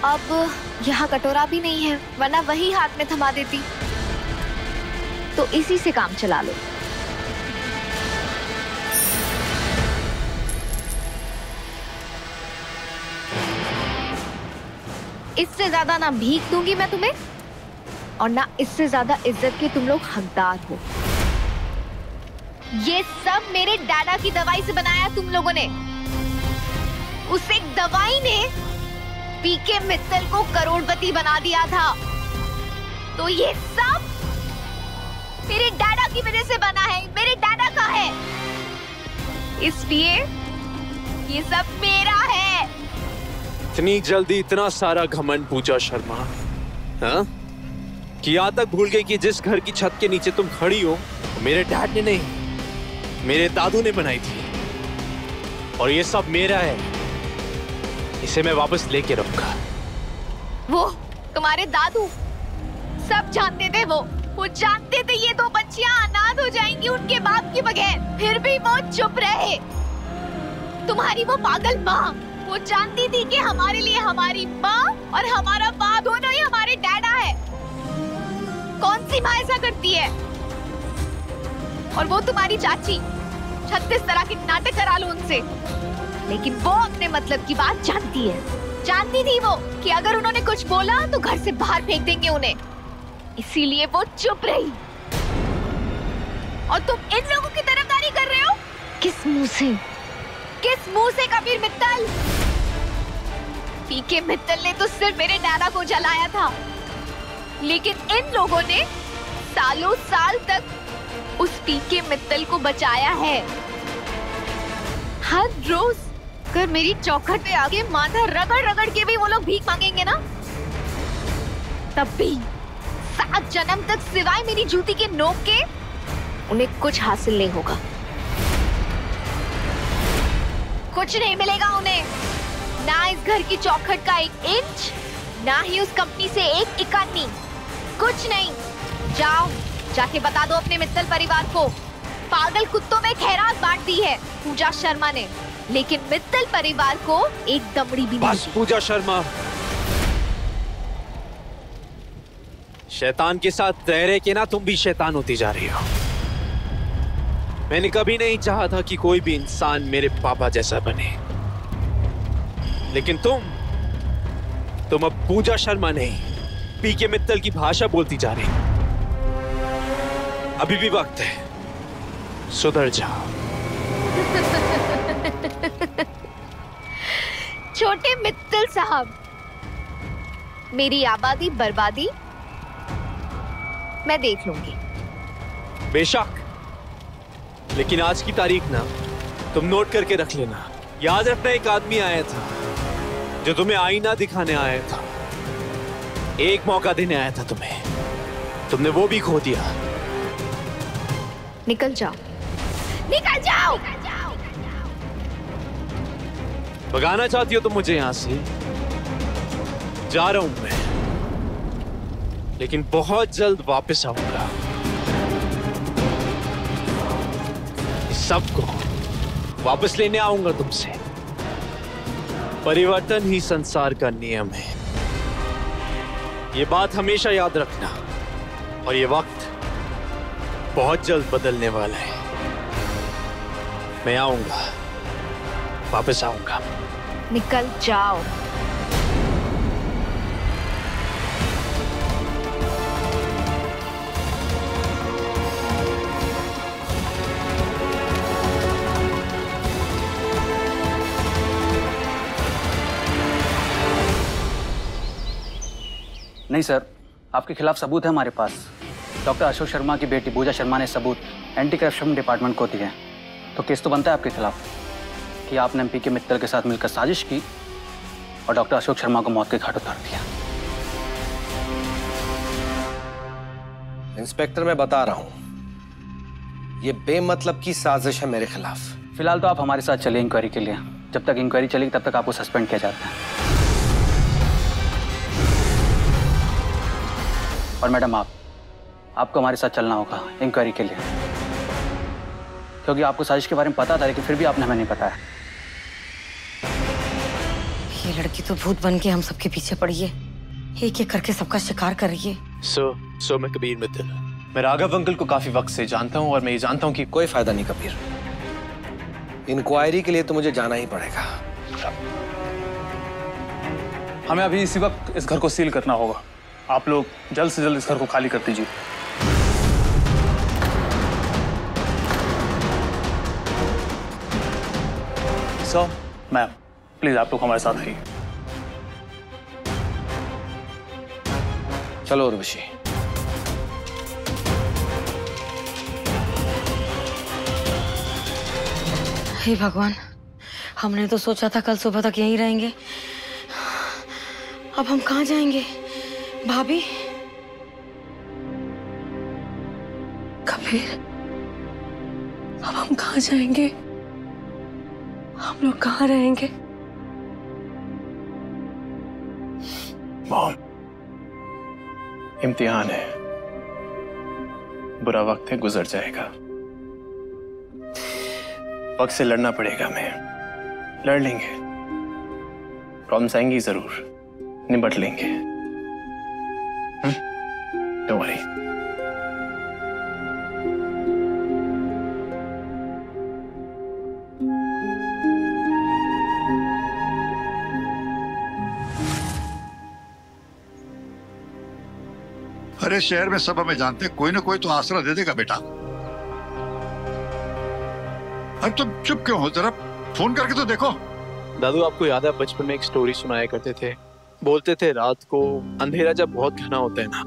अब यहाँ कटोरा भी नहीं है, वरना वही हाथ में थमा देती। तो इसी से काम चला लो। इससे ज्यादा ना भीख दूंगी मैं तुम्हें, और ना इससे ज्यादा इज्जत के तुम लोग हकदार हो। ये सब मेरे डैडा की दवाई से बनाया तुम लोगों ने। उस एक दवाई ने पीके मित्तल को करोड़पति बना दिया था। तो ये सब मेरे डैडा की वजह से बना है, मेरे डैडा का है। इसलिए ये सब मेरा है। इतनी जल्दी इतना सारा घमंड पूजा शर्मा, हाँ? कि यहाँ तक भूल गई कि जिस घर की छत के नीचे तुम खड़ी हो मेरे डैड ने नहीं, मेरे दादू ने बनाई थी। और ये सब मेरा है, इसे मैं वापस लेके रहूंगा। वो तुम्हारे दादू सब जानते थे। वो जानते थे ये 2 बच्चियां अनाथ हो जाएंगी उनके बाप के बगैर, फिर भी वो चुप रहे। तुम्हारी वो पागल माँ, वो जानती थी कि हमारे लिए हमारी माँ और हमारा बाप दोनों ही हमारे डैडा है। कौन सी माँ ऐसा करती है? और वो तुम्हारी चाची 36 तरह के नाटक करा लो उनसे, लेकिन वो अपने मतलब की बात जानती है। जानती थी वो कि अगर उन्होंने कुछ बोला तो घर से बाहर फेंक देंगे उन्हें, इसीलिए वो चुप रही। और तुम इन लोगों की तरफदारी कर रहे हो? किस मुंह से? किस मुंह से कबीर मित्तल? पीके मित्तल ने तो सिर्फ मेरे डैडा को जलाया था, लेकिन इन लोगों ने सालों साल तक उस पीके मित्तल को बचाया है। हर रोज अगर मेरी चौखट पे आके माथा रगड़ रगड़ के भी वो लोग भीख मांगेंगे ना, तब भी 7 जन्म तक सिवाय मेरी जूती के नोक के उन्हें कुछ हासिल नहीं होगा। कुछ नहीं मिलेगा उन्हें, ना इस घर की चौखट का 1 इंच, ना ही उस कंपनी से 1 इकानी, कुछ नहीं। जाओ जाके बता दो अपने मित्तल परिवार को, पागल कुत्तों में खैरात बांट दी है पूजा शर्मा ने, लेकिन मित्तल परिवार को एक दमड़ी भी नहीं। बस पूजा शर्मा, शैतान के साथ रह रहे के ना तुम भी शैतान होती जा रही हो। मैंने कभी नहीं चाहा था कि कोई भी इंसान मेरे पापा जैसा बने, लेकिन तुम अब पूजा शर्मा नहीं, पीके मित्तल की भाषा बोलती जा रही। अभी भी वक्त है, सुधर जाओ। छोटे मित्तल साहब, मेरी आबादी बर्बादी मैं देख लूंगी। बेशक, लेकिन आज की तारीख ना तुम नोट करके रख लेना। याद रखना, एक आदमी आया था जो तुम्हें आईना दिखाने आया था, एक मौका देने आया था तुम्हें, तुमने वो भी खो दिया। निकल जाओ, निकल जाओ। भगाना चाहती हो तुम मुझे यहां से? जा रहा हूं मैं, लेकिन बहुत जल्द वापस आऊंगा। इस सबको वापस लेने आऊंगा तुमसे। परिवर्तन ही संसार का नियम है, ये बात हमेशा याद रखना। और ये वक्त बहुत जल्द बदलने वाला है। मैं आऊंगा, वापस आऊंगा। निकल जाओ। नहीं सर, आपके खिलाफ सबूत है हमारे पास। डॉक्टर अशोक शर्मा की बेटी पूजा शर्मा ने सबूत एंटी करप्शन डिपार्टमेंट को दिए, तो केस तो बनता है आपके खिलाफ कि आपने पीके मित्तल के साथ मिलकर साजिश की और डॉक्टर अशोक शर्मा को मौत के घाट उतार दिया। इंस्पेक्टर, मैं बता रहा हूं, ये बेमतलब की साजिश है मेरे खिलाफ। फिलहाल तो आप हमारे साथ चलिए इंक्वायरी के लिए। जब तक इंक्वायरी चलेगी तब तक आपको सस्पेंड किया जाता है। और मैडम, आपको हमारे साथ चलना होगा इंक्वायरी के लिए, क्योंकि आपको साजिश के बारे में पता था, लेकिन फिर भी आपने हमें नहीं बताया। ये लड़की तो भूत बन के हम सबके पीछे पड़ी है, एक एक करके सबका शिकार कर रही है। सो मैं कबीर मित्तल, मैं राघव अंकल को काफी वक्त से जानता हूँ और मैं ये जानता हूँ कि कोई फायदा नहीं कबीर, इंक्वायरी के लिए तो मुझे जाना ही पड़ेगा। हमें अभी इसी वक्त इस घर को सील करना होगा। आप लोग जल्द से जल्द इस घर को खाली कर दीजिए। सर, मैम, प्लीज आप लोग हमारे साथ आइए। चलो उर्वशी। हे भगवान, हमने तो सोचा था कल सुबह तक यहीं रहेंगे, अब हम कहाँ जाएंगे? भाभी, कबीर, अब हम कहाँ जाएंगे? हम लोग कहाँ रहेंगे? मॉम, इम्तिहान है, बुरा वक्त है, गुजर जाएगा। वक्त से लड़ना पड़ेगा, हमें लड़ लेंगे। प्रॉब्लम्स आएंगी जरूर, निपट लेंगे। Don't worry. अरे शहर में सब हमें जानते, कोई ना कोई तो आसरा दे देगा बेटा। अब तुम चुप क्यों हो? जरा फोन करके तो देखो। दादू, आपको याद है बचपन में एक स्टोरी सुनाया करते थे? बोलते थे रात को अंधेरा जब बहुत घना होता है ना,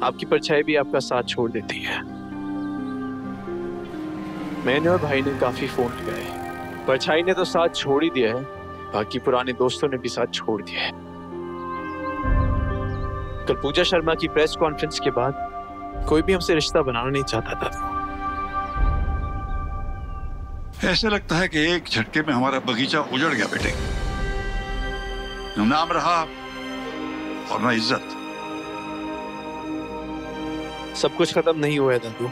आपकी परछाई भी आपका साथ छोड़ देती है। मैंने और भाई ने काफी फोन लगाए, परछाई ने तो साथ छोड़ ही दिया है, बाकी पुराने दोस्तों ने भी साथ छोड़ दिया है। कल पूजा शर्मा की प्रेस कॉन्फ्रेंस के बाद कोई भी हमसे रिश्ता बनाना नहीं चाहता था। ऐसे लगता है कि एक झटके में हमारा बगीचा उजड़ गया बेटे। न नाम रहा और न इज्जत। सब कुछ खत्म नहीं हुआ है दादू,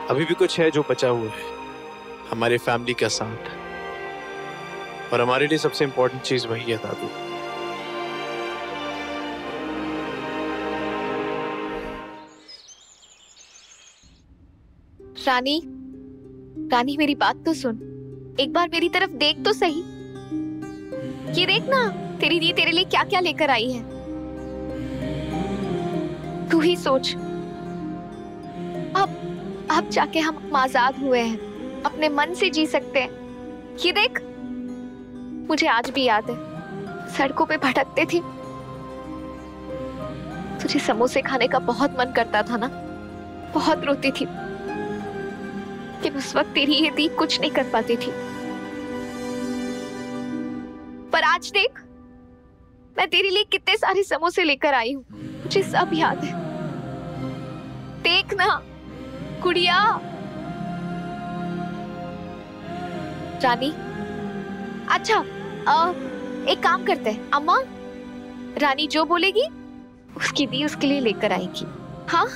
अभी भी कुछ है जो बचा हुआ है, हमारे फैमिली का साथ। और हमारे लिए सबसे इंपॉर्टेंट चीज वही है दादू। रानी, रानी मेरी बात तो सुन, एक बार मेरी तरफ देख तो सही। ये देख ना, तेरी दी तेरे लिए क्या क्या लेकर आई है। तू ही सोच, अब जाके हम आजाद हुए हैं, अपने मन से जी सकते हैं। ये देख, मुझे आज भी याद है, सड़कों पे भटकते थे, तुझे समोसे खाने का बहुत मन करता था ना, बहुत रोती थी, लेकिन उस वक्त तेरी ये दी कुछ नहीं कर पाती थी। पर आज देख, मैं तेरे लिए कितने सारे समोसे लेकर आई हूँ, मुझे सब याद है। देख ना गुड़िया। रानी, अच्छा एक काम करते हैं, अम्मा रानी जो बोलेगी उसकी दी उसके लिए लेकर आएगी। हाँ,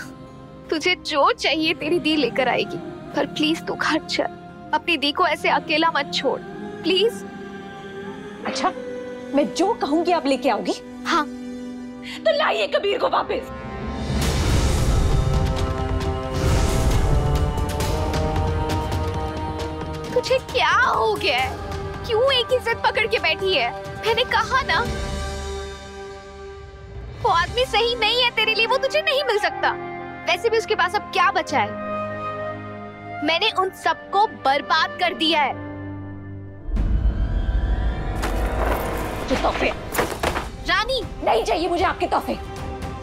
तुझे जो चाहिए तेरी दी लेकर आएगी, पर प्लीज तू घर चल, अपनी दी को ऐसे अकेला मत छोड़, प्लीज। अच्छा, मैं जो कहूंगी आप लेके आओगी? हाँ। तो लाइए कबीर को वापस। तुझे क्या हो गया है? क्यों एक ही जिद पकड़ के बैठी है? मैंने कहा ना, वो आदमी सही नहीं है तेरे लिए, वो तुझे नहीं मिल सकता। वैसे भी उसके पास अब क्या बचा है? मैंने उन सबको बर्बाद कर दिया है। जो तोहफे रानी, नहीं चाहिए मुझे आपके तोहफे,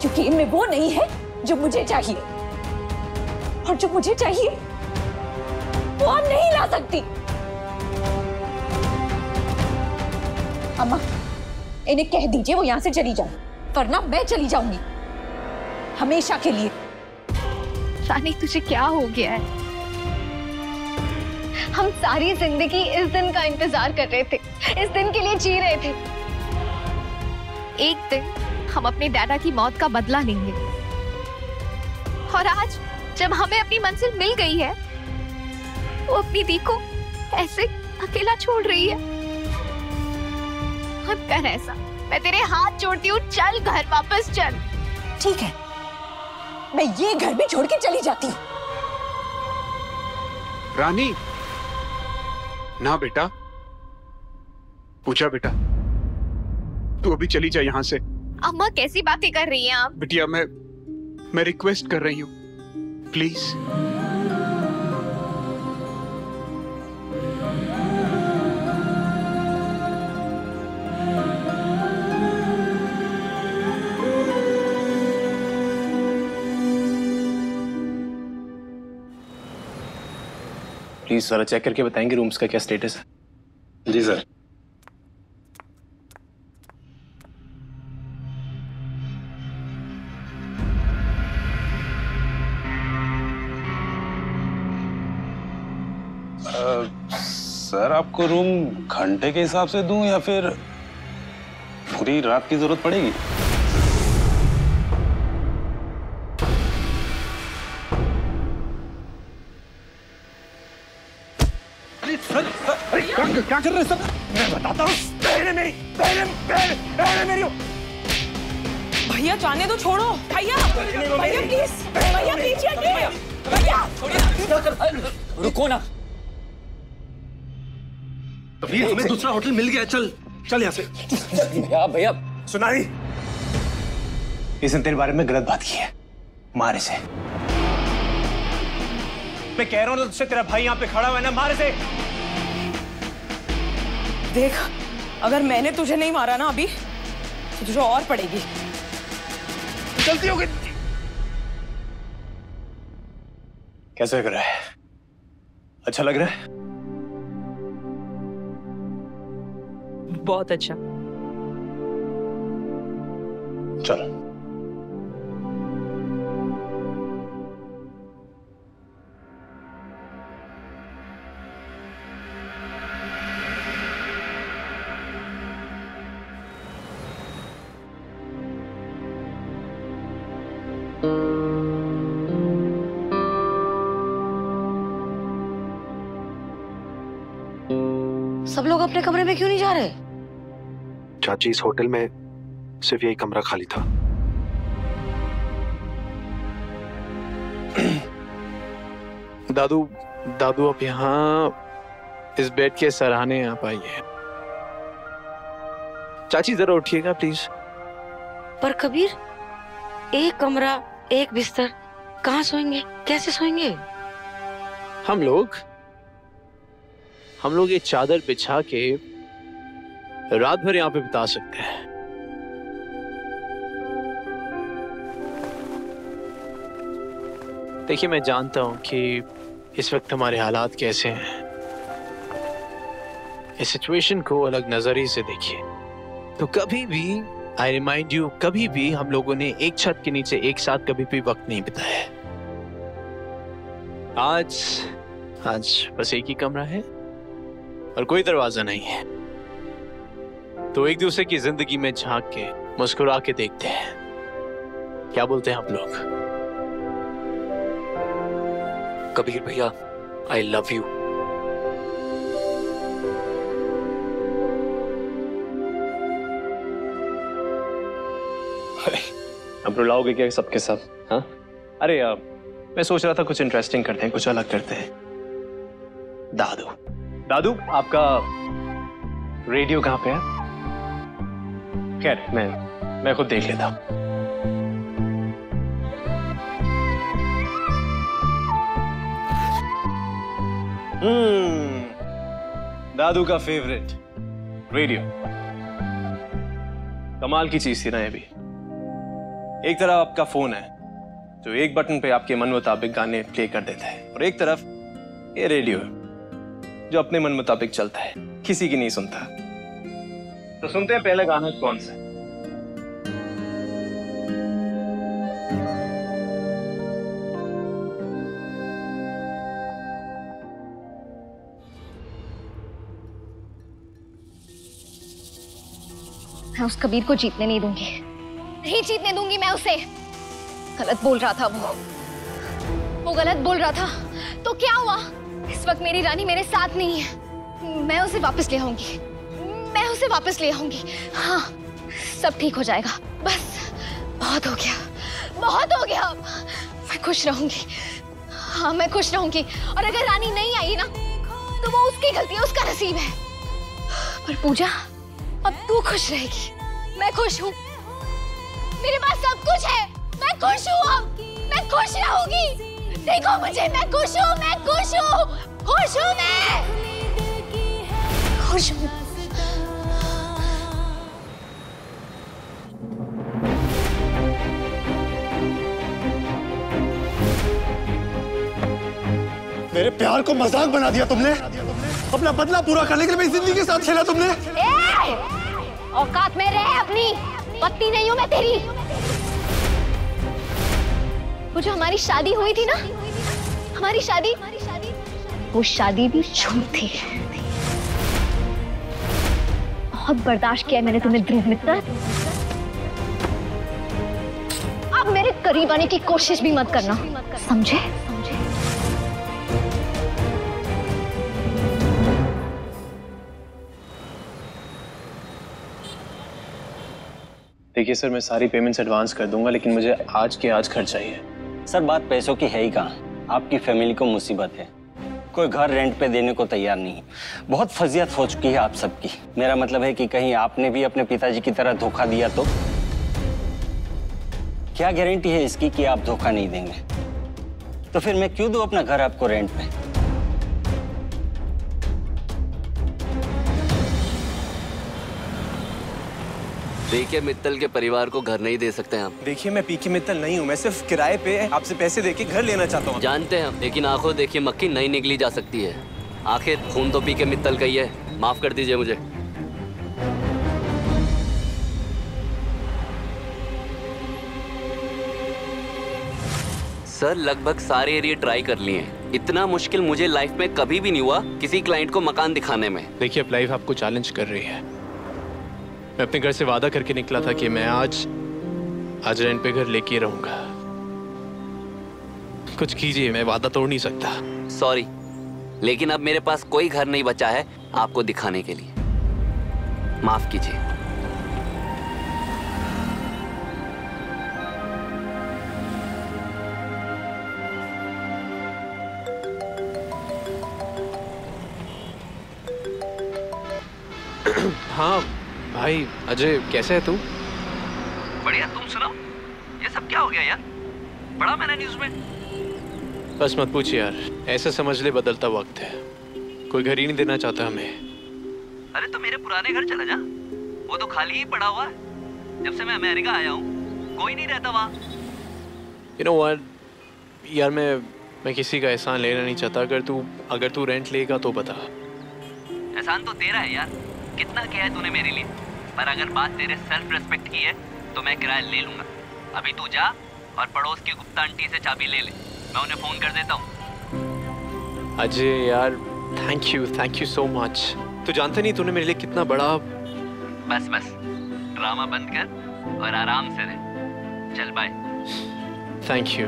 क्योंकि इनमें वो नहीं है जो मुझे चाहिए, और जो मुझे चाहिए वो आप नहीं ला सकती। अम्मा, इन्हें कह दीजिए वो यहाँ से चली जाए, वरना मैं चली जाऊंगी हमेशा के लिए। रानी, तुझे क्या हो गया है? हम सारी जिंदगी इस दिन का इंतजार कर रहे थे, इस दिन के लिए जी रहे थे। एक दिन हम अपने डैडा की मौत का बदला लेंगे, और आज जब हमें अपनी मंजिल मिल गई है, वो अपनी दी को ऐसे अकेला छोड़ रही है। मत कर ऐसा, मैं तेरे हाथ जोड़ती हूँ, चल घर वापस चल। ठीक है, मैं ये घर भी छोड़ के चली जाती हूँ। रानी, ना बेटा, पूछा बेटा, तू अभी चली जा यहाँ से। अम्मा कैसी बातें कर रही हैं आप? बिटिया, मैं रिक्वेस्ट कर रही हूँ, प्लीज। प्लीज जरा चेक करके बताएंगे रूम्स का क्या स्टेटस है। जी सर। सर, आपको रूम घंटे के हिसाब से दूं या फिर पूरी रात की जरूरत पड़ेगी? क्या कर रहे हैं सब? मैं बताता हूँ। भैया जाने दो, छोड़ो भैया, भैया प्लीज, भैया पीछे हटिए, भैया रुको ना। कबीर, हमें दूसरा होटल मिल गया, चल चल यहाँ से। भैया भैया, सुनाई, इसने तेरे बारे में गलत बात की है, मारे से। मैं कह रहा हूँ ना तुझसे, तेरा भाई यहाँ पे खड़ा हुआ है ना, मारे से। देख, अगर मैंने तुझे नहीं मारा ना अभी, तो तुझे और पड़ेगी। जल्दी हो गई। कैसे लग रहा है? अच्छा लग रहा है? बहुत अच्छा। चल। सब लोग अपने कमरे में क्यों नहीं जा रहे? चाची, इस होटल में सिर्फ यही कमरा खाली था। दादू आप यहाँ इस बेड के सराहने आप आइए। चाची जरा उठिएगा प्लीज। पर कबीर, एक कमरा, एक बिस्तर, कहाँ सोएंगे? कैसे सोएंगे? हम लोग ये चादर बिछा के रात भर यहाँ पे बिता सकते हैं। देखिए, मैं जानता हूं कि इस वक्त हमारे हालात कैसे हैं। इस सिचुएशन को अलग नजरिए से देखिए। तो कभी भी, आई रिमाइंड यू, कभी भी हम लोगों ने एक छत के नीचे एक साथ कभी भी वक्त नहीं बिताया। आज बस एक ही कमरा है और कोई दरवाजा नहीं है। तो एक दूसरे की जिंदगी में झांक के मुस्कुरा के देखते हैं। क्या बोलते हैं आप लोग? कबीर भैया, आई लव यू। अब रुलाओगे क्या सबके सब? हाँ, अरे मैं सोच रहा था कुछ इंटरेस्टिंग करते हैं, कुछ अलग करते हैं। दादू, आपका रेडियो कहाँ पे है? खैर, मैं खुद देख लेता हूं। दादू का फेवरेट रेडियो। कमाल की चीज थी ना ये भी। एक तरफ आपका फोन है जो एक बटन पे आपके मन मुताबिक गाने प्ले कर देता है, और एक तरफ ये रेडियो है जो अपने मन मुताबिक चलता है, किसी की नहीं सुनता। तो सुनते हैं पहला गाना कौन सा? मैं उस कबीर को जीतने नहीं दूंगी, नहीं जीतने दूंगी मैं उसे। गलत बोल रहा था वो गलत बोल रहा था। तो क्या हुआ? इस वक्त मेरी रानी मेरे साथ नहीं है। मैं उसे वापस ले आऊंगी, मैं उसे वापस ले आऊंगी। हाँ, सब ठीक हो जाएगा। बस बहुत हो गया, बहुत हो गया। मैं खुश रहूंगी, हाँ मैं खुश रहूंगी। और अगर रानी नहीं आई ना तो वो उसकी गलती है, उसका नसीब है। पर पूजा, अब तू खुश रहेगी। मैं खुश हूँ, मेरे पास सब कुछ है। मैं खुश हूँ, अब मैं खुश रहूंगी। देखो मुझे, मैं खुश हूँ, मैं खुश हूँ, खुश हूँ, मैं खुश हूँ। मेरे प्यार को मजाक बना दिया तुमने। अपना बदला पूरा करने के लिए मेरी जिंदगी के साथ खेला तुमने। औकात में रहे अपनी, पत्नी नहीं हूं मैं तेरी। वो जो हमारी शादी हुई थी ना, हमारी शादी, वो शादी भी झूठ थी। बहुत बर्दाश्त किया मैंने तुम्हें ध्रुव मित्र। अब मेरे करीब आने की कोशिश भी मत करना, समझे? देखिए सर, मैं सारी पेमेंट्स एडवांस कर दूंगा, लेकिन मुझे आज के आज घर चाहिए। सर, बात पैसों की है ही कहाँ? आपकी फैमिली को मुसीबत है, कोई घर रेंट पे देने को तैयार नहीं। बहुत फजीयत हो चुकी है आप सबकी। मेरा मतलब है कि कहीं आपने भी अपने पिताजी की तरह धोखा दिया तो? क्या गारंटी है इसकी कि आप धोखा नहीं देंगे? तो फिर मैं क्यों दूं अपना घर आपको रेंट पे? पीके मित्तल के परिवार को घर नहीं दे सकते हम। देखिए, मैं पीके मित्तल नहीं हूँ, मैं सिर्फ किराए पे आपसे पैसे देके घर लेना चाहता हूँ। जानते हैं हम, लेकिन आंखों देखिए मक्खी नहीं निकली जा सकती है। आखिर खून तो पीके मित्तल का ही है। माफ कर दीजिए मुझे। सर लगभग सारे एरिया ट्राई कर लिए हैं। इतना मुश्किल मुझे लाइफ में कभी भी नहीं हुआ किसी क्लाइंट को मकान दिखाने में। देखिए अब लाइफ आपको चैलेंज कर रही है। मैं अपने घर से वादा करके निकला था कि मैं आज रेंट पे घर लेके रहूंगा। कुछ कीजिए, मैं वादा तोड़ नहीं सकता। सॉरी, लेकिन अब मेरे पास कोई घर नहीं बचा है आपको दिखाने के लिए। माफ कीजिए। हाँ भाई अजय, कैसे है तू? बढ़िया, तुम सुनाओ। ये सब क्या हो गया यार? पढ़ा मैंने न्यूज़ में। बस मत पूछ यार, ऐसे समझ ले बदलता वक्त है, कोई घर ही नहीं देना चाहता हमें। अरे तो मेरे पुराने घर चला जा, वो तो खाली ही पड़ा हुआ है। जब से मैं अमेरिका आया हूँ कोई नहीं रहता वहाँ। You know what? यार मैं किसी का एहसान लेना नहीं चाहता। अगर तू रेंट लेगा तो बता। एहसान तो तेरा है यार, कितना किया है तूने मेरे लिए। पर अगर बात तेरे सेल्फ रिस्पेक्ट की है तो मैं किराया ले लूंगा। अभी तू जा और पड़ोस की गुप्ता आंटी से चाबी ले ले, मैं उन्हें फोन कर देता हूँ। अजय यार, थैंक यू सो मच। तू जानता नहीं तूने मेरे लिए कितना बड़ा। बस ड्रामा बंद कर और आराम से रह। चल बाय। Thank you.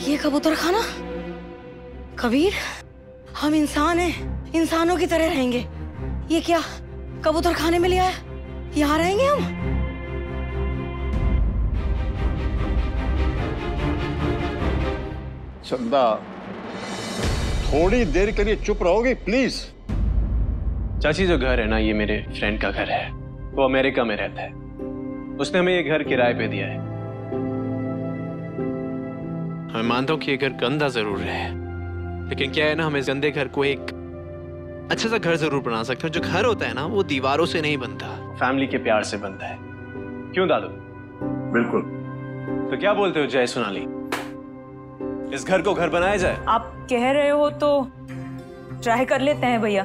ये कबूतर खाना? कबीर, हम इंसान हैं, इंसानों की तरह रहेंगे। ये क्या कबूतर खाने में लिया है? यहाँ रहेंगे हम? चंदा, थोड़ी देर के लिए चुप रहोगी प्लीज? चाची, जो घर है ना, ये मेरे फ्रेंड का घर है। वो अमेरिका में रहता है। उसने हमें ये घर किराए पे दिया है। मैं मानता हूँ कि ये घर गंदा जरूर है, लेकिन क्या है ना, हम इस गंदे घर को एक अच्छा सा घर जरूर बना सकते हैं। जो घर होता है ना, वो दीवारों से नहीं बनता, फैमिली के प्यार से बनता है। क्यों दादू? बिल्कुल। तो क्या बोलते हो जय सोनाली, इस घर को घर बनाया जाए? आप कह रहे हो तो ट्राई कर लेते हैं भैया।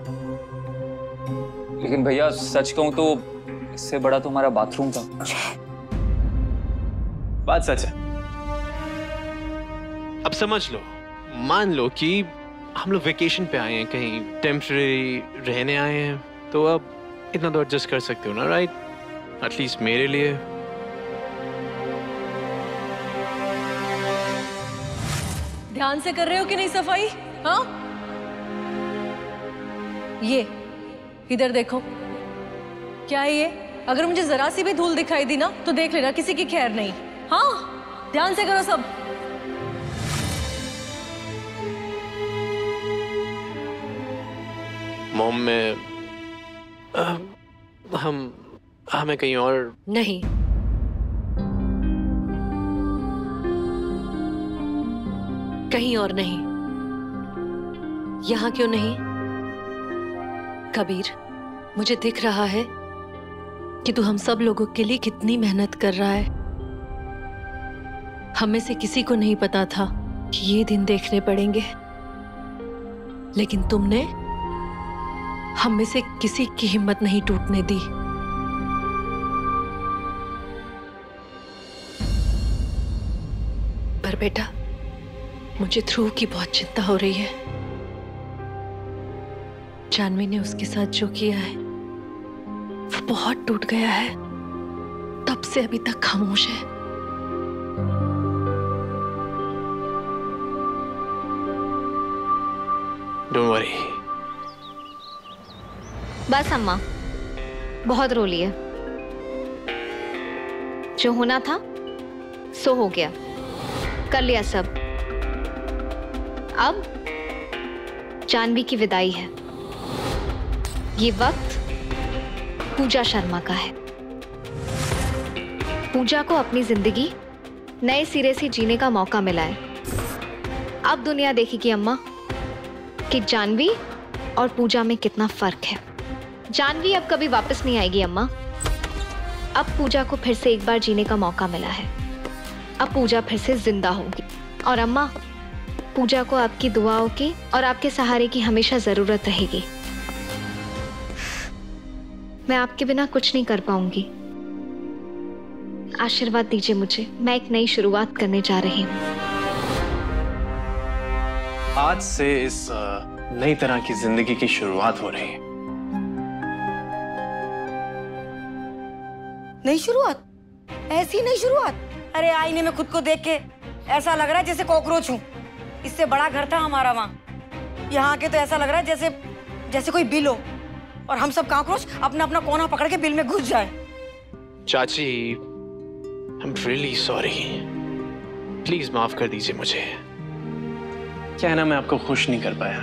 लेकिन भैया सच कहूं तो इससे बड़ा तो हमारा बाथरूम था। बात सच है। अब समझ लो, मान लो कि हम लोग वेकेशन पे आए हैं, कहीं टेम्परेरी रहने आए हैं, तो अब इतना तो एडजस्ट कर सकते हो ना, राइट? एटलीस्ट मेरे लिए। ध्यान से कर रहे हो कि नहीं सफाई? हाँ, ये इधर देखो। क्या है ये? अगर मुझे जरा सी भी धूल दिखाई दी ना तो देख लेना, किसी की खैर नहीं। हाँ, ध्यान से करो सब। मॉम, में हमें कहीं और नहीं। कहीं और नहीं। यहां क्यों नहीं? कबीर, मुझे दिख रहा है कि तू हम सब लोगों के लिए कितनी मेहनत कर रहा है। हमें से किसी को नहीं पता था कि ये दिन देखने पड़ेंगे, लेकिन तुमने हम में से किसी की हिम्मत नहीं टूटने दी। पर बेटा, मुझे ध्रुव की बहुत चिंता हो रही है। जानवी ने उसके साथ जो किया है वो बहुत टूट गया है, तब से अभी तक खामोश है। Don't worry. बस अम्मा, बहुत रो लिए। जो होना था सो हो गया, कर लिया सब। अब जानवी की विदाई है। ये वक्त पूजा शर्मा का है। पूजा को अपनी जिंदगी नए सिरे से जीने का मौका मिला है। अब दुनिया देखेगी अम्मा कि जानवी और पूजा में कितना फर्क है। जानवी अब कभी वापस नहीं आएगी अम्मा। अब पूजा को फिर से एक बार जीने का मौका मिला है। अब पूजा फिर से जिंदा होगी। और अम्मा, पूजा को आपकी दुआओं की और आपके सहारे की हमेशा जरूरत रहेगी। मैं आपके बिना कुछ नहीं कर पाऊंगी। आशीर्वाद दीजिए मुझे, मैं एक नई शुरुआत करने जा रही हूँ। आज से इस नई तरह की जिंदगी की शुरुआत हो रही है। नई शुरुआत? ऐसी नई शुरुआत? अरे आईने में खुद को देख के ऐसा लग रहा है जैसे कॉकरोच हूँ। इससे बड़ा घर था हमारा वहाँ। यहाँ के तो ऐसा लग रहा है जैसे जैसे कोई बिल हो और हम सब कॉकरोच अपना अपना कोना पकड़ के बिल में घुस जाए। चाची, I'm really sorry. प्लीज माफ कर दीजिए मुझे। क्या है ना, मैं आपको खुश नहीं कर पाया।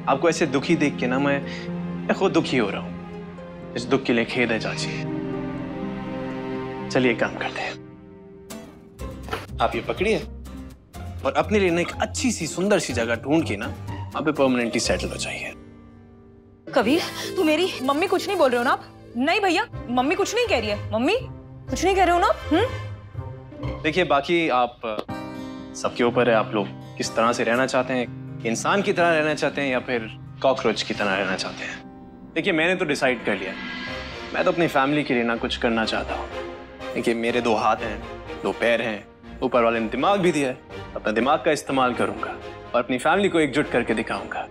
आपको ऐसे दुखी देख के ना मैं खुद दुखी हो रहा हूँ। इस दुख के लिए खेद है चाची। चलिए काम करते हैं। आप ये पकड़िए और अपने लिए ना एक अच्छी सी सुंदर सी जगह ढूंढ के ना वहां पे परमानेंटली सेटल हो जाइए। कबीर, तू मेरी मम्मी कुछ नहीं बोल रहे हो ना आप? नहीं भैया, मम्मी कुछ नहीं कह रही है। मम्मी कुछ नहीं कह रहे हो ना? देखिए, बाकी आप सबके ऊपर है। आप लोग किस तरह से रहना चाहते हैं, इंसान की तरह रहना चाहते हैं या फिर कॉकरोच की तरह रहना चाहते हैं। देखिए, मैंने तो डिसाइड कर लिया। मैं तो अपनी फैमिली के लिए ना कुछ करना चाहता हूँ। देखिए, मेरे 2 हाथ हैं, 2 पैर हैं, ऊपर वाले ने दिमाग भी दिया है। अपना दिमाग का इस्तेमाल करूंगा और अपनी फैमिली को एकजुट करके दिखाऊंगा।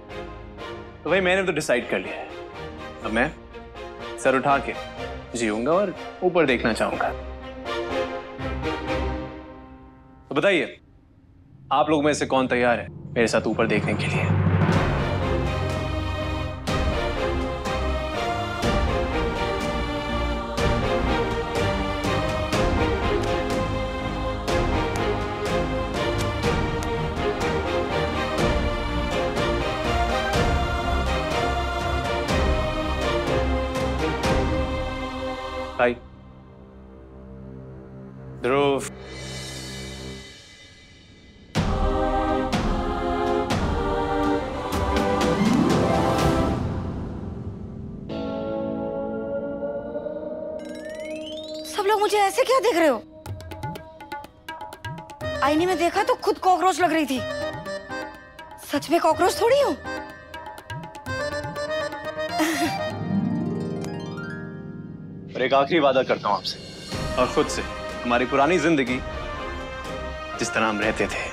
तो भाई मैंने तो डिसाइड कर लिया है। अब मैं सर उठा के जीऊंगा और ऊपर देखना चाहूंगा। तो बताइए, आप लोग में से कौन तैयार है मेरे साथ ऊपर देखने के लिए? हाय ध्रुव, सब लोग मुझे ऐसे क्या देख रहे हो? आईने में देखा तो खुद कॉकरोच लग रही थी। सच में कॉकरोच थोड़ी हूँ। और एक आखिरी वादा करता हूं आपसे और खुद से, हमारी पुरानी जिंदगी जिस तरह हम रहते थे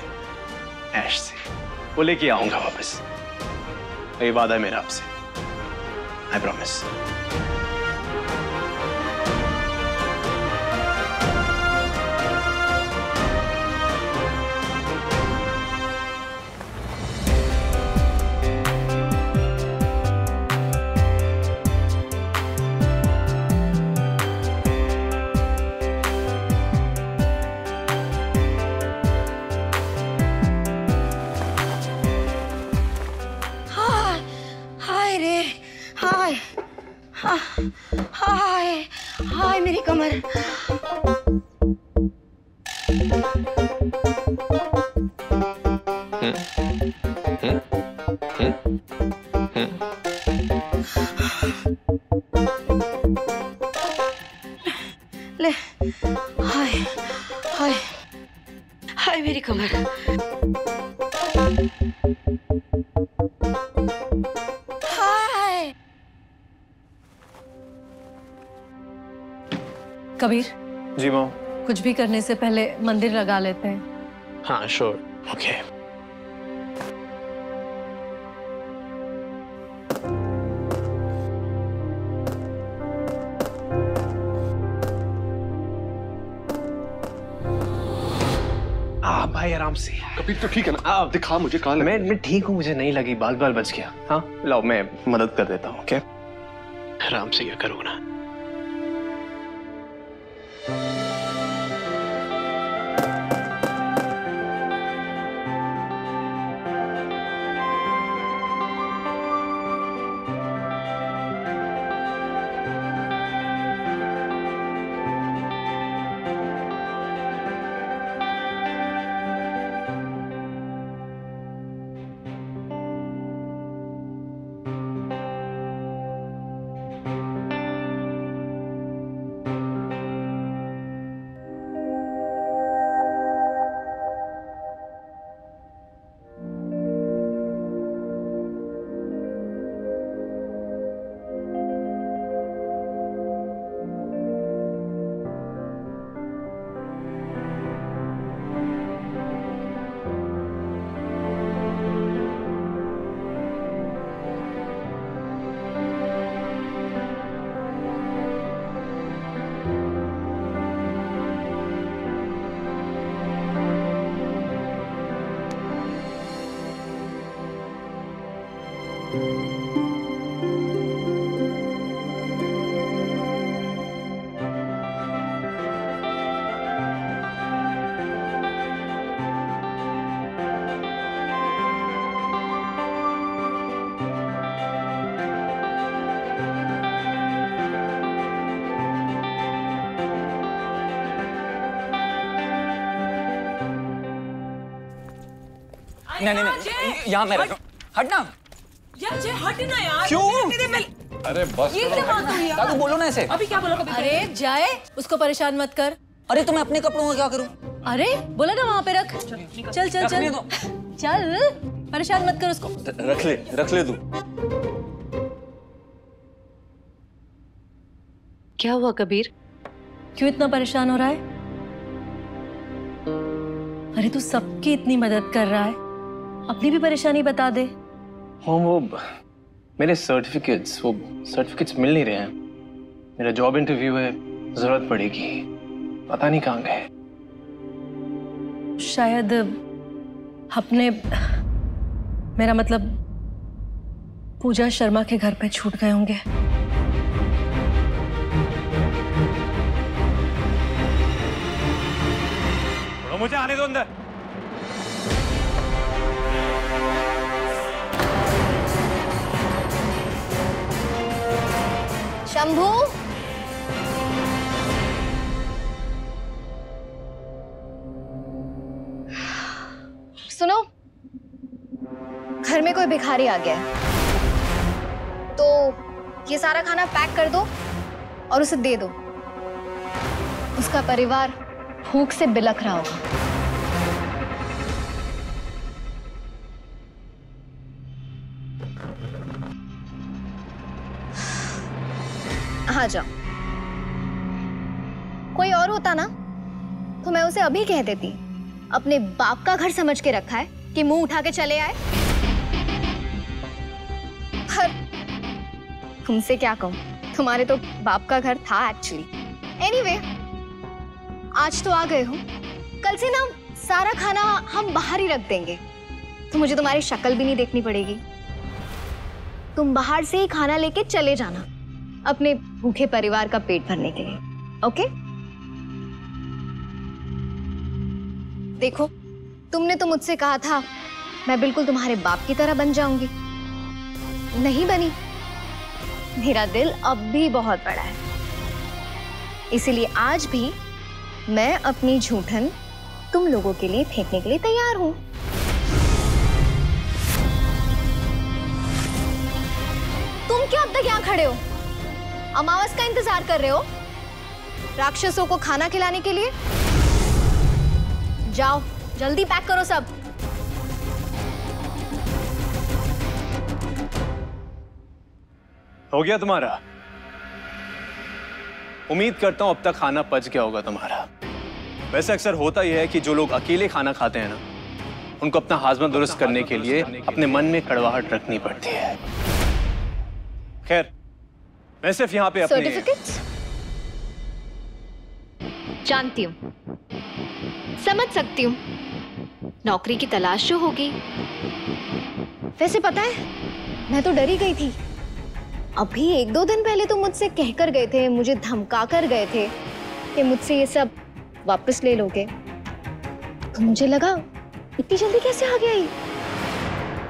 ऐश से, वो लेके आऊंगा वापस। ये वादा है मेरा आपसे। I promise. हाय हाय मेरी कमर। ले, हाय हाय हाय मेरी कमर। कबीर जी माँ, कुछ भी करने से पहले मंदिर लगा लेते हैं। हाँ श्योर, ओके। भाई आराम से। कबीर तो ठीक है ना? आप दिखा मुझे कहाँ लगी? मैं ठीक हूँ, मुझे नहीं लगी, बाल बाल बच गया। हाँ लाओ, मैं मदद कर देता हूँ। क्या आराम से क्या करो ना। नहीं, यहाँ मैं रख रहा हूँ। हटना यार जय हटना यार। क्यों? अरे बस ये क्या बात हुई यार? बोलो ना ऐसे। अभी क्या बोला? अरे जय उसको परेशान मत कर। अरे तो मैं अपने कपड़ों का क्या करूँ? अरे बोला ना वहाँ पे रख। चल चल चल चल, परेशान मत कर उसको। रख ले तू। क्या हुआ कबीर? क्यों इतना परेशान हो रहा है? अरे तू सबकी इतनी मदद कर रहा है, अपनी भी परेशानी बता दे। वो मेरे सर्टिफिकेट्स मिल नहीं रहे हैं। मेरा जॉब इंटरव्यू है, जरूरत पड़ेगी, पता नहीं कहाँ गए। शायद अपने, मेरा मतलब पूजा शर्मा के घर पे छूट गए होंगे। मुझे आने दो अंदर। शंभू, सुनो, घर में कोई भिखारी आ गया है, तो ये सारा खाना पैक कर दो और उसे दे दो। उसका परिवार भूख से बिलख रहा होगा। हाँ जाओ। कोई और होता ना तो मैं उसे अभी कह देती, अपने बाप का घर समझ के रखा है कि मुंह उठा के चले आए। पर तुमसे क्या कहूं, तुम्हारे तो बाप का घर था एक्चुअली। एनीवे, आज तो आ गए हो, कल से ना सारा खाना हम बाहर ही रख देंगे, तो मुझे तुम्हारी शक्ल भी नहीं देखनी पड़ेगी। तुम बाहर से ही खाना लेके चले जाना अपने भूखे परिवार का पेट भरने के लिए, ओके? देखो, तुमने तो मुझसे कहा था मैं बिल्कुल तुम्हारे बाप की तरह बन जाऊंगी, नहीं बनी। मेरा दिल अब भी बहुत बड़ा है, इसीलिए आज भी मैं अपनी झूठन तुम लोगों के लिए फेंकने के लिए तैयार हूं। तुम क्या अब तक यहाँ खड़े हो? अमावस का इंतजार कर रहे हो राक्षसों को खाना खिलाने के लिए? जाओ जल्दी पैक करो सब। हो गया तुम्हारा? उम्मीद करता हूं अब तक खाना पच गया होगा तुम्हारा। वैसे अक्सर होता यह है कि जो लोग अकेले खाना खाते हैं ना, उनको अपना हाजमा दुरुस्त करने के लिए अपने मन में कड़वाहट रखनी पड़ती है। खैर, मैं सिर्फ यहाँ पे अपने सर्टिफिकेट्स जानती हूँ, समझ सकती हूँ, नौकरी की तलाश जो होगी। वैसे पता है, मैं तो डरी गई थी। अभी 1-2 दिन पहले तो मुझसे कहकर गए थे, मुझे धमका कर गए थे कि मुझसे ये सब वापस ले लोगे। तो मुझे लगा इतनी जल्दी कैसे आ गया ये?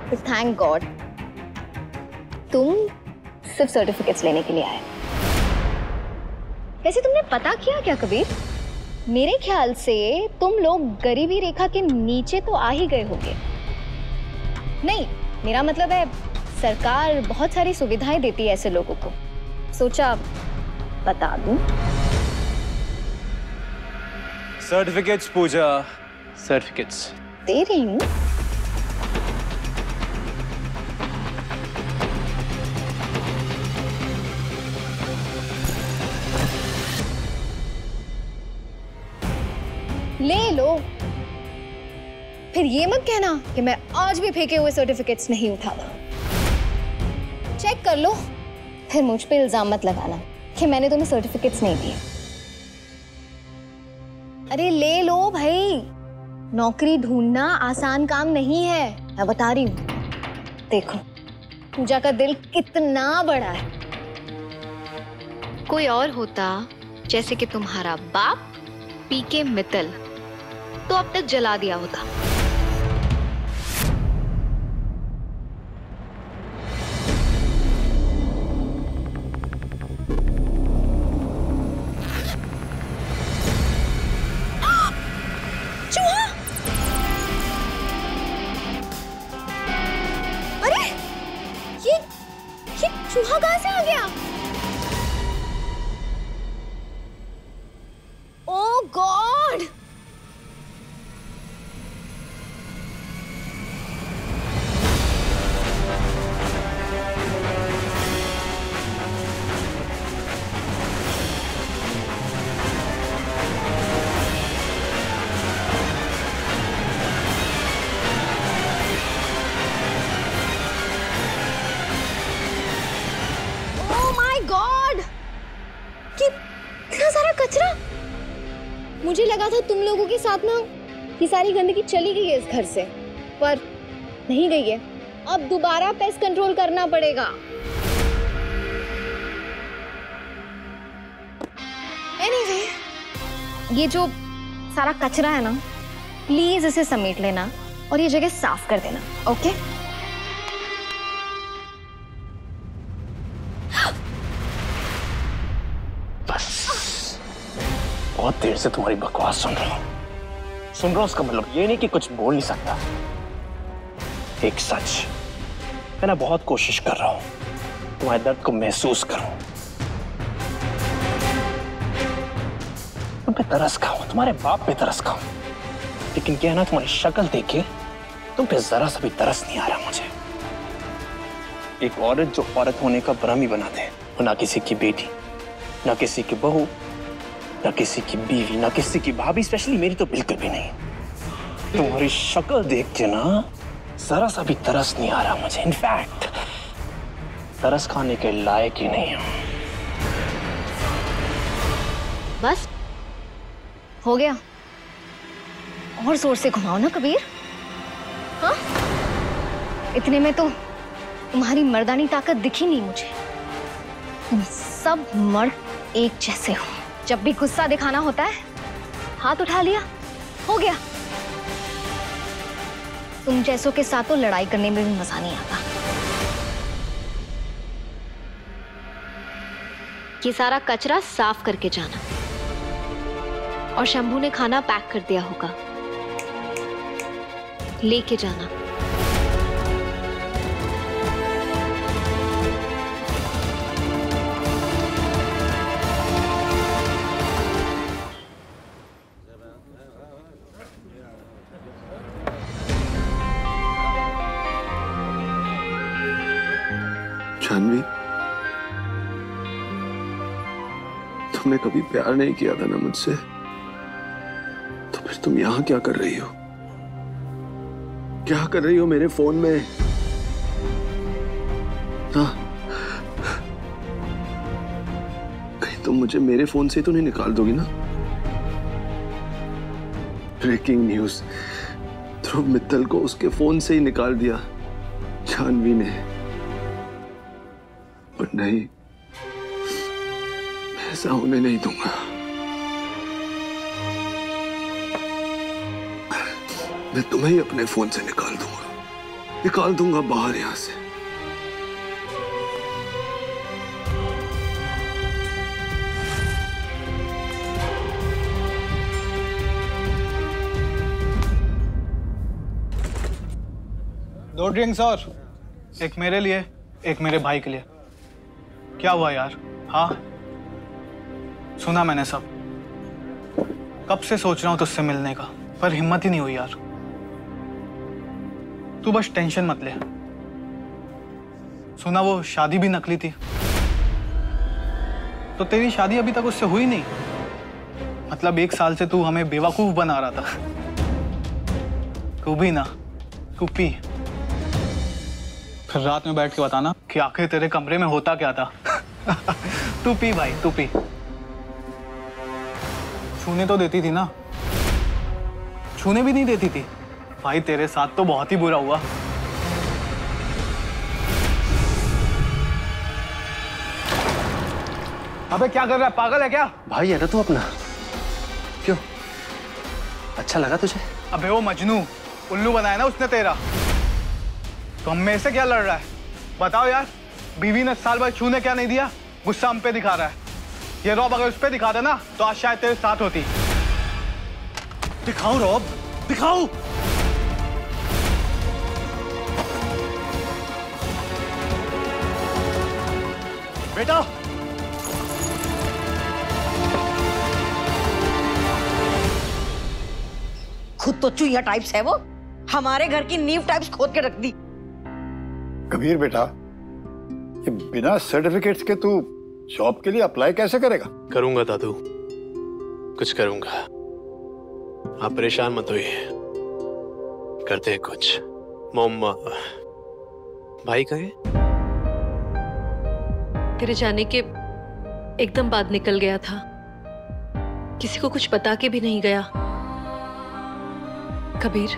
तो थैंक गॉड तुम सिर्फ सर्टिफिकेट्स लेने के लिए आए। वैसे तुमने पता किया क्या कबीर? मेरे ख्याल से तुम लोग गरीबी रेखा के नीचे तो आ ही गए होगे। नहीं, मेरा मतलब है सरकार बहुत सारी सुविधाएं देती है ऐसे लोगों को, सोचा बता दूं। सर्टिफिकेट्स पूजा, सर्टिफिकेट्स दे रही हूं। ले लो। फिर ये मत कहना कि मैं आज भी फेंके हुए सर्टिफिकेट्स नहीं उठाता। चेक कर लो, फिर मुझ पे इल्जाम मत लगाना कि मैंने तुम्हें सर्टिफिकेट्स नहीं दिए। अरे ले लो भाई, नौकरी ढूंढना आसान काम नहीं है, मैं बता रही हूँ। देखो, पूजा का दिल कितना बड़ा है। कोई और होता, जैसे कि तुम्हारा बाप पीके मित्तल, तो अब तक जला दिया होता। चूहा! अरे ये चूहा कहां से आ गया? ओह गॉड! इतना सारा कचरा। मुझे लगा था तुम लोगों के साथ ना ये सारी गंदगी चली गई है इस घर से, पर नहीं गई है। अब दोबारा पेस्ट कंट्रोल करना पड़ेगा। एनीवे, ये जो सारा कचरा है ना, प्लीज इसे समेट लेना और ये जगह साफ कर देना, ओके? बहुत देर से तुम्हारी बकवास सुन रहा हूं उसका मतलब ये नहीं कि कुछ बोल नहीं सकता। एक सच, मैं ना बहुत कोशिश कर रहा हूं तुम्हारे दर्द को महसूस करूं, तुम पे तरस खाऊं, तुम्हारे बाप पे तरस खाऊं, लेकिन क्या है ना, तुम्हारी शक्ल देख के तुम पे जरा सा भी तरस नहीं आ रहा मुझे। एक औरत जो औरत होने का भ्रम ही बनाते हैं, वो ना किसी की बेटी, ना किसी की बहू, ना किसी की बीवी, ना किसी की भाभी, स्पेशली मेरी तो बिल्कुल भी नहीं। तुम्हारी शक्ल देख के ना जरा सा भी तरस नहीं आ रहा मुझे। इनफैक्ट तरस खाने के लायक ही नहीं हूं। बस हो गया, और जोर से घुमाओ ना कबीर। हाँ, इतने में तो तुम्हारी मर्दानी ताकत दिखी नहीं मुझे। तुम सब मर्द एक जैसे हो। जब भी गुस्सा दिखाना होता है, हाथ उठा लिया, हो गया। तुम जैसों के साथ तो लड़ाई करने में भी मजा नहीं आता। ये सारा कचरा साफ करके जाना, और शंभू ने खाना पैक कर दिया होगा, लेके जाना। जानवी, तुमने कभी प्यार नहीं किया था ना मुझसे, तो फिर तुम यहां क्या कर रही हो? क्या कर रही हो मेरे फोन में? हाँ, कहीं तुम मुझे मेरे फोन से तो नहीं निकाल दोगी ना? ब्रेकिंग न्यूज, ध्रुव मित्तल को उसके फोन से ही निकाल दिया जानवी ने। पर नहीं, ऐसा होने नहीं दूंगा। मैं तुम्हें ही अपने फोन से निकाल दूंगा बाहर यहां से। दो ड्रिंक्स और, एक मेरे लिए, एक मेरे भाई के लिए। क्या हुआ यार? हाँ, सुना मैंने सब। कब से सोच रहा हूं तुझसे मिलने का, पर हिम्मत ही नहीं हुई यार। तू बस टेंशन मत ले। सुना वो शादी भी नकली थी, तो तेरी शादी अभी तक उससे हुई नहीं। मतलब 1 साल से तू हमें बेवकूफ बना रहा था। तू भी ना, तू पी, फिर रात में बैठ के बताना कि आखिर तेरे कमरे में होता क्या था। तू पी भाई, तू पी। छूने तो देती थी ना? छूने भी नहीं देती थी भाई। तेरे साथ तो बहुत ही बुरा हुआ। अबे क्या कर रहा है, पागल है क्या? भाई है ना तू अपना, क्यों अच्छा लगा तुझे? अबे वो मजनू उल्लू बनाया ना उसने तेरा, तो हम में से क्या लड़ रहा है बताओ यार। बीवी ने साल भर छूने क्या नहीं दिया, गुस्सा हम पे दिखा रहा है। ये रॉब अगर उस पे दिखा दे ना तो आज शायद तेरे साथ होती। दिखाओ रॉब, दिखाओ। बेटा खुद तो चूहिया टाइप्स है वो, हमारे घर की नींव टाइप्स खोद के रख दी। कबीर बेटा, ये बिना सर्टिफिकेट्स के तू जॉब के लिए अप्लाई कैसे करेगा? करूंगा दादू, कुछ करूंगा, आप परेशान मत होइए, करते हैं कुछ। मम्मा भाई कहे? तेरे जाने के एकदम बाद निकल गया था, किसी को कुछ बता के भी नहीं गया। कबीर,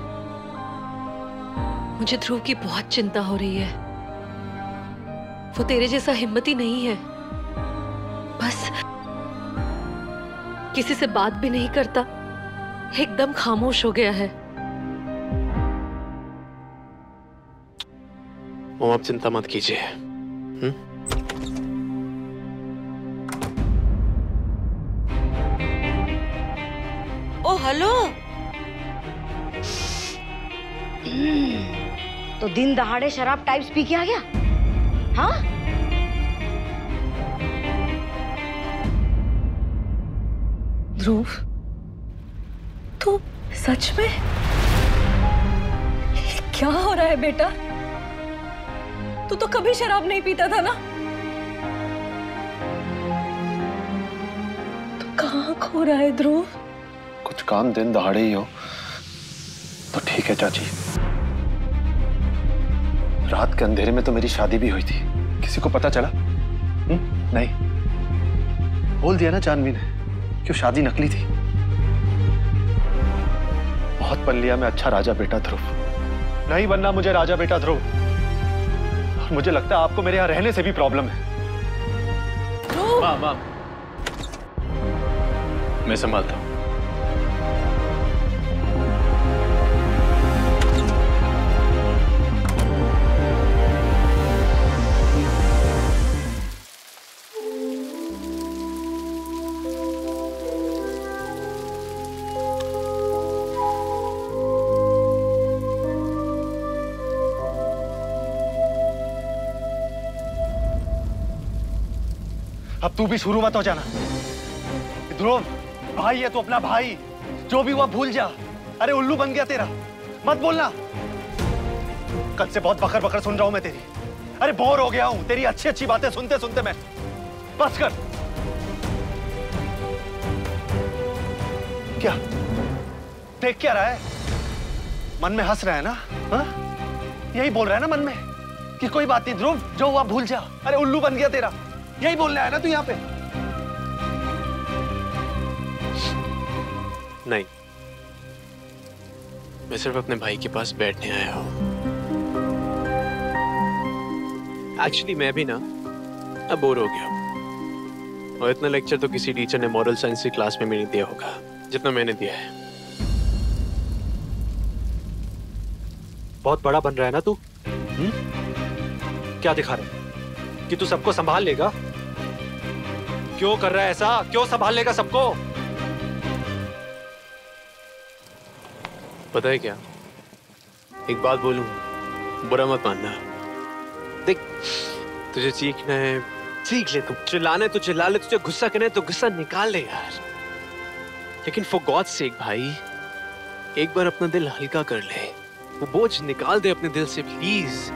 मुझे ध्रुव की बहुत चिंता हो रही है। वो तेरे जैसा हिम्मती नहीं है, बस किसी से बात भी नहीं करता, एकदम खामोश हो गया है। मम्मा आप चिंता मत कीजिए। ओ हेलो, तो दिन दहाड़े शराब टाइप्स पी के आ गया? हाँ ध्रुव, तू सच में? क्या हो रहा है बेटा? तू तो कभी शराब नहीं पीता था ना? तू कहाँ खो रहा है ध्रुव? कुछ काम दिन दहाड़े ही हो तो ठीक है चाची। रात के अंधेरे में तो मेरी शादी भी हुई थी, किसी को पता चला? नहीं, बोल दिया ना जानवी ने क्यों शादी नकली थी। बहुत पल लिया मैं अच्छा राजा बेटा ध्रुव, नहीं बनना मुझे राजा बेटा ध्रुव। और मुझे लगता है आपको मेरे यहां रहने से भी प्रॉब्लम है। माँ मैं संभालता हूं। अब तू भी शुरू मत हो जाना। ध्रुव भाई है तो अपना भाई, जो भी हुआ भूल जा। अरे उल्लू बन गया तेरा, मत बोलना। कल से बहुत बकर बकर सुन रहा हूं मैं तेरी। अरे बोर हो गया हूं तेरी अच्छी अच्छी बातें सुनते सुनते मैं। बस कर। क्या देख क्या रहा है? मन में हंस रहा है ना? हा? यही बोल रहा है ना मन में कि कोई बात नहीं ध्रुव, जो हुआ भूल जा। अरे उल्लू बन गया तेरा, यही बोलना है ना तू यहां पे? नहीं, मैं सिर्फ अपने भाई के पास बैठने आया हूं। एक्चुअली मैं भी ना अब बोर हो गया हूं, और इतना लेक्चर तो किसी टीचर ने मॉरल साइंस की क्लास में भी नहीं दिया होगा जितना मैंने दिया है। बहुत बड़ा बन रहा है ना तू? क्या दिखा रहा है कि तू सबको संभाल लेगा? क्यों कर रहा है ऐसा? क्यों संभाल लेगा सबको? पता है क्या, एक बात बोलूं, बुरा मत मानना। देख, तुझे सीखना है सीख ले, तू चिल्लाना है तो चिल्ला ले, तुझे गुस्सा करना है तो गुस्सा निकाल ले यार। लेकिन फॉर गॉड्स सेक भाई, एक बार अपना दिल हल्का कर ले, वो बोझ निकाल दे अपने दिल से प्लीज।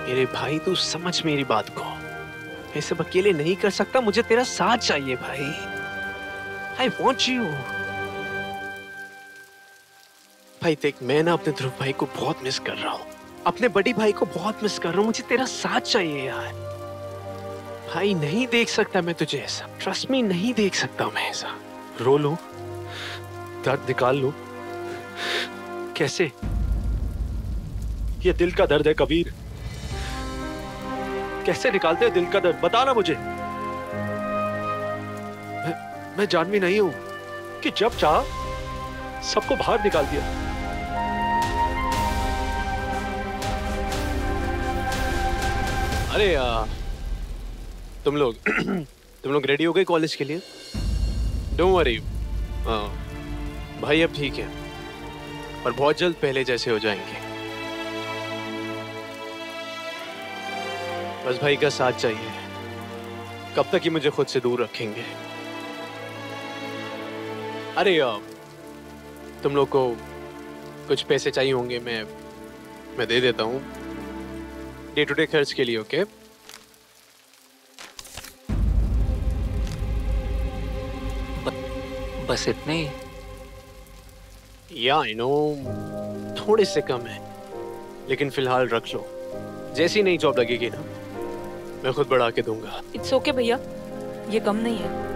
मेरे भाई तू समझ मेरी बात को, मैं सब अकेले नहीं कर सकता, मुझे तेरा साथ चाहिए भाई। I want you। भाई देख, मैं ना अपने ध्रुव भाई को बहुत मिस कर रहा हूँ, अपने बड़ी भाई को बहुत मिस कर रहा हूँ, मुझे तेरा साथ चाहिए यार। भाई नहीं देख सकता मैं तुझे ऐसा, ट्रस्ट मी, नहीं देख सकता मैं ऐसा। रो लूं, दर्द निकाल लूं, कैसे? ये दिल का दर्द है कबीर, कैसे निकालते हो दिल का दर्द, बता ना मुझे। मैं जानवी नहीं हूं कि जब चाह सबको बाहर निकाल दिया। अरे तुम लोग रेडी हो गए कॉलेज के लिए? डोंट वरी, भाई अब ठीक है और बहुत जल्द पहले जैसे हो जाएंगे। बस भाई का साथ चाहिए। कब तक ही मुझे खुद से दूर रखेंगे? अरे तुम लोग को कुछ पैसे चाहिए होंगे, मैं दे देता हूँ डे टू डे खर्च के लिए। ओके बस इतने ही? या आई नो थोड़े से कम है, लेकिन फिलहाल रख लो। जैसी नई जॉब लगेगी ना मैं खुद बढ़ा के दूंगा। इट्स ओके भैया, ये कम नहीं है।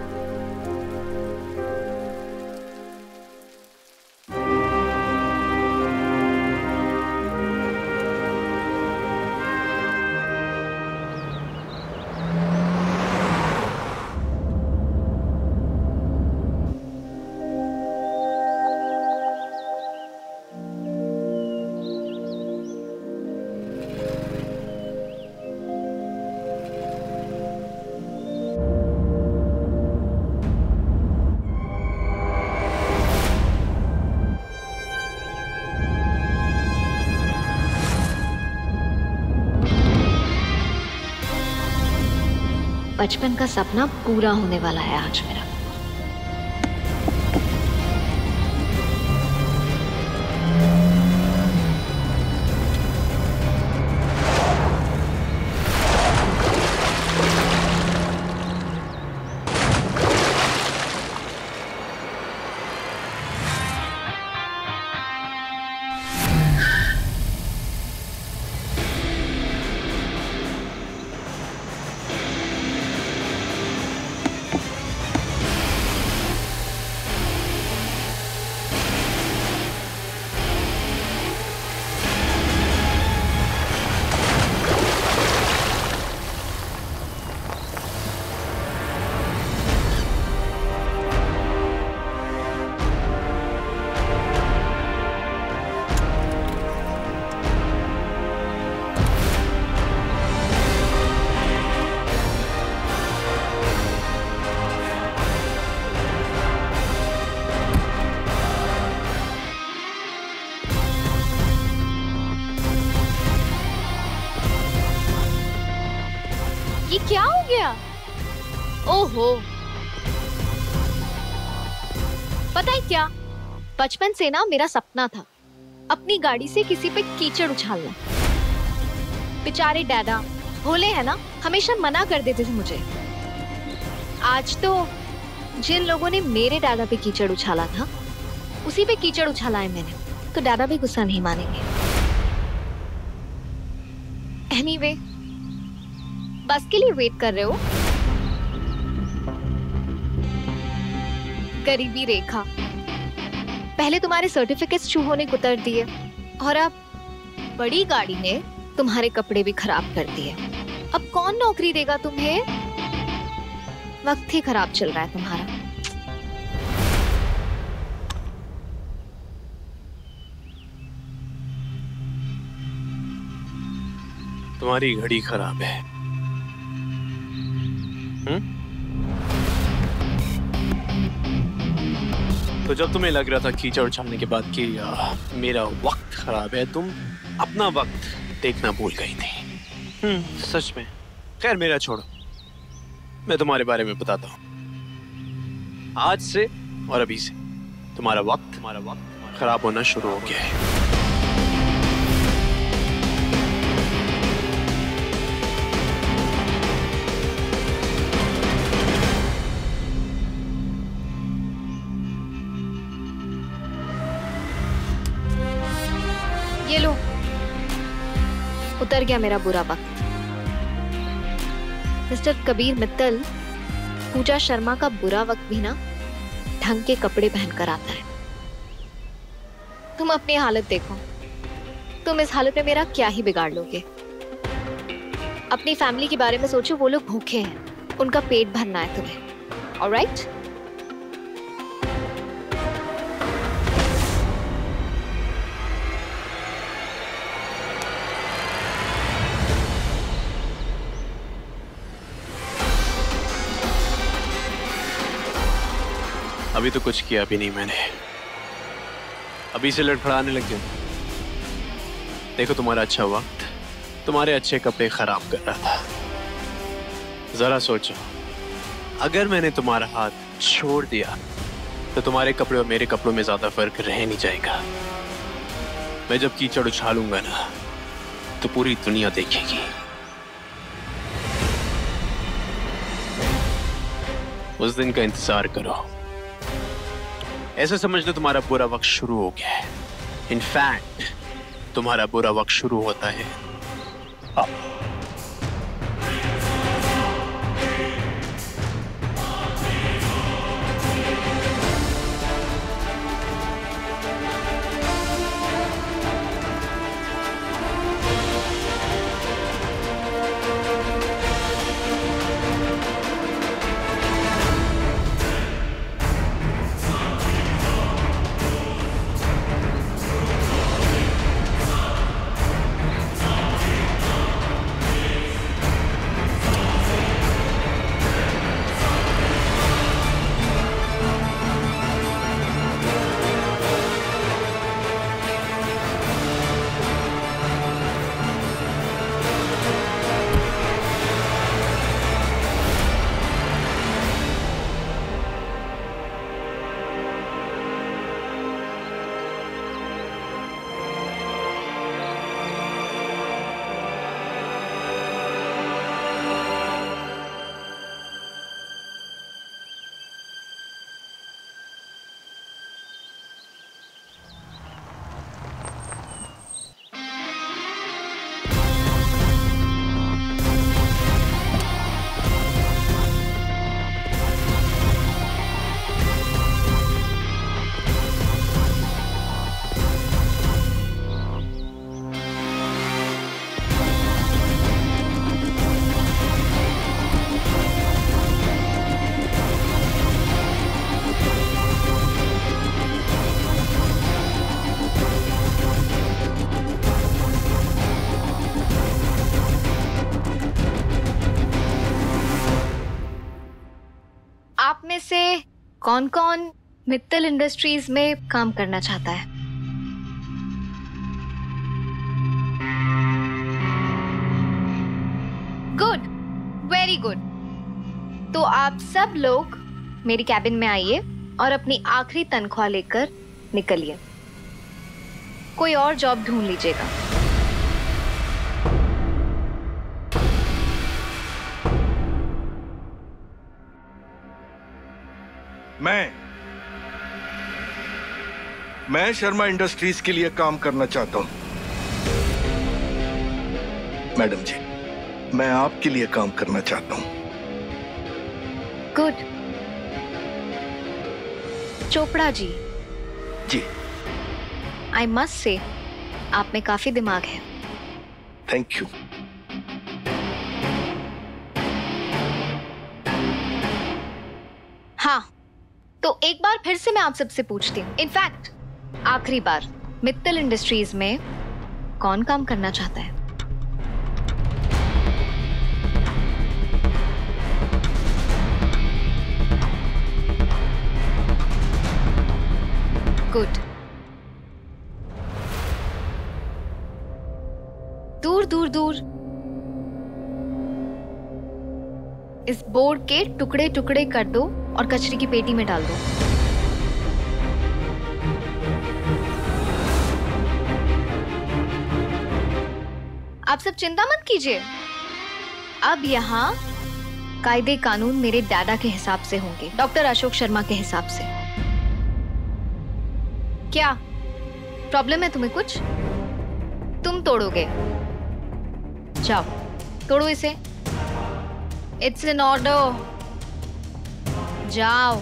बचपन का सपना पूरा होने वाला है आज मेरा। ये क्या हो गया? ओहो, पता है क्या, बचपन से ना मेरा सपना था अपनी गाड़ी से किसी पे कीचड़ उछालना। बेचारे डैडा भोले हैं ना, हमेशा मना कर देते थे मुझे। आज तो जिन लोगों ने मेरे डैडा पे कीचड़ उछाला था उसी पे कीचड़ उछाला है मैंने, तो डैडा भी गुस्सा नहीं मानेंगे। एनीवे, बस के लिए वेट कर रहे हो? गरीबी रेखा, पहले तुम्हारे सर्टिफिकेट्स छू होने को उतर दिए और अब बड़ी गाड़ी ने तुम्हारे कपड़े भी खराब कर दिए। अब कौन नौकरी देगा तुम्हें? वक्त ही खराब चल रहा है तुम्हारा। तुम्हारी घड़ी खराब है। तो जब तुम्हें लग रहा था कीचड़ उछालने के बाद कि मेरा वक्त खराब है, तुम अपना वक्त देखना भूल गई थी। सच में। खैर मेरा छोड़ो, मैं तुम्हारे बारे में बताता हूँ। आज से और अभी से तुम्हारा वक्त खराब होना शुरू हो गया है। ये लो, उतर गया मेरा बुरा वक्त। मिस्टर कबीर मित्तल, पूजा शर्मा का बुरा वक्त भी ना ढंग के कपड़े पहनकर आता है। तुम अपनी हालत देखो, तुम इस हालत में मेरा क्या ही बिगाड़ लोगे। अपनी फैमिली के बारे में सोचो, वो लोग भूखे हैं, उनका पेट भरना है तुम्हें। ऑलराइट? अभी तो कुछ किया भी नहीं मैंने, अभी से लड़खड़ाने लग गए। देखो तुम्हारा अच्छा वक्त तुम्हारे अच्छे कपड़े खराब कर रहा था। जरा सोचो, अगर मैंने तुम्हारा हाथ छोड़ दिया तो तुम्हारे कपड़े और मेरे कपड़ों में ज्यादा फर्क रह नहीं जाएगा। मैं जब कीचड़ उछालूंगा ना तो पूरी दुनिया देखेगी। उस दिन का इंतजार करो। ऐसे समझ लो तुम्हारा बुरा वक्त शुरू हो गया है। इनफैक्ट तुम्हारा बुरा वक्त शुरू होता है अब। आप में से कौन कौन मित्तल इंडस्ट्रीज में काम करना चाहता है? Good, very good. तो आप सब लोग मेरी कैबिन में आइए और अपनी आखिरी तनख्वाह लेकर निकलिए। कोई और जॉब ढूंढ लीजिएगा। मैं शर्मा इंडस्ट्रीज के लिए काम करना चाहता हूं। मैडम जी, मैं आपके लिए काम करना चाहता हूं। गुड। चोपड़ा जी। जी। आई मस्ट से आप में काफी दिमाग है। Thank you. हाँ, तो एक बार फिर से मैं आप सबसे पूछती हूँ, इनफैक्ट आखिरी बार, मित्तल इंडस्ट्रीज में कौन काम करना चाहता है? गुड। दूर दूर दूर इस बोर्ड के टुकड़े टुकड़े कर दो और कचरे की पेटी में डाल दो। आप सब चिंता मत कीजिए, अब यहाँ कायदे कानून मेरे दादा के हिसाब से होंगे, डॉक्टर अशोक शर्मा के हिसाब से। क्या प्रॉब्लम है तुम्हें कुछ? तुम तोड़ोगे? जाओ तोड़ो इसे। It's an order. जाओ।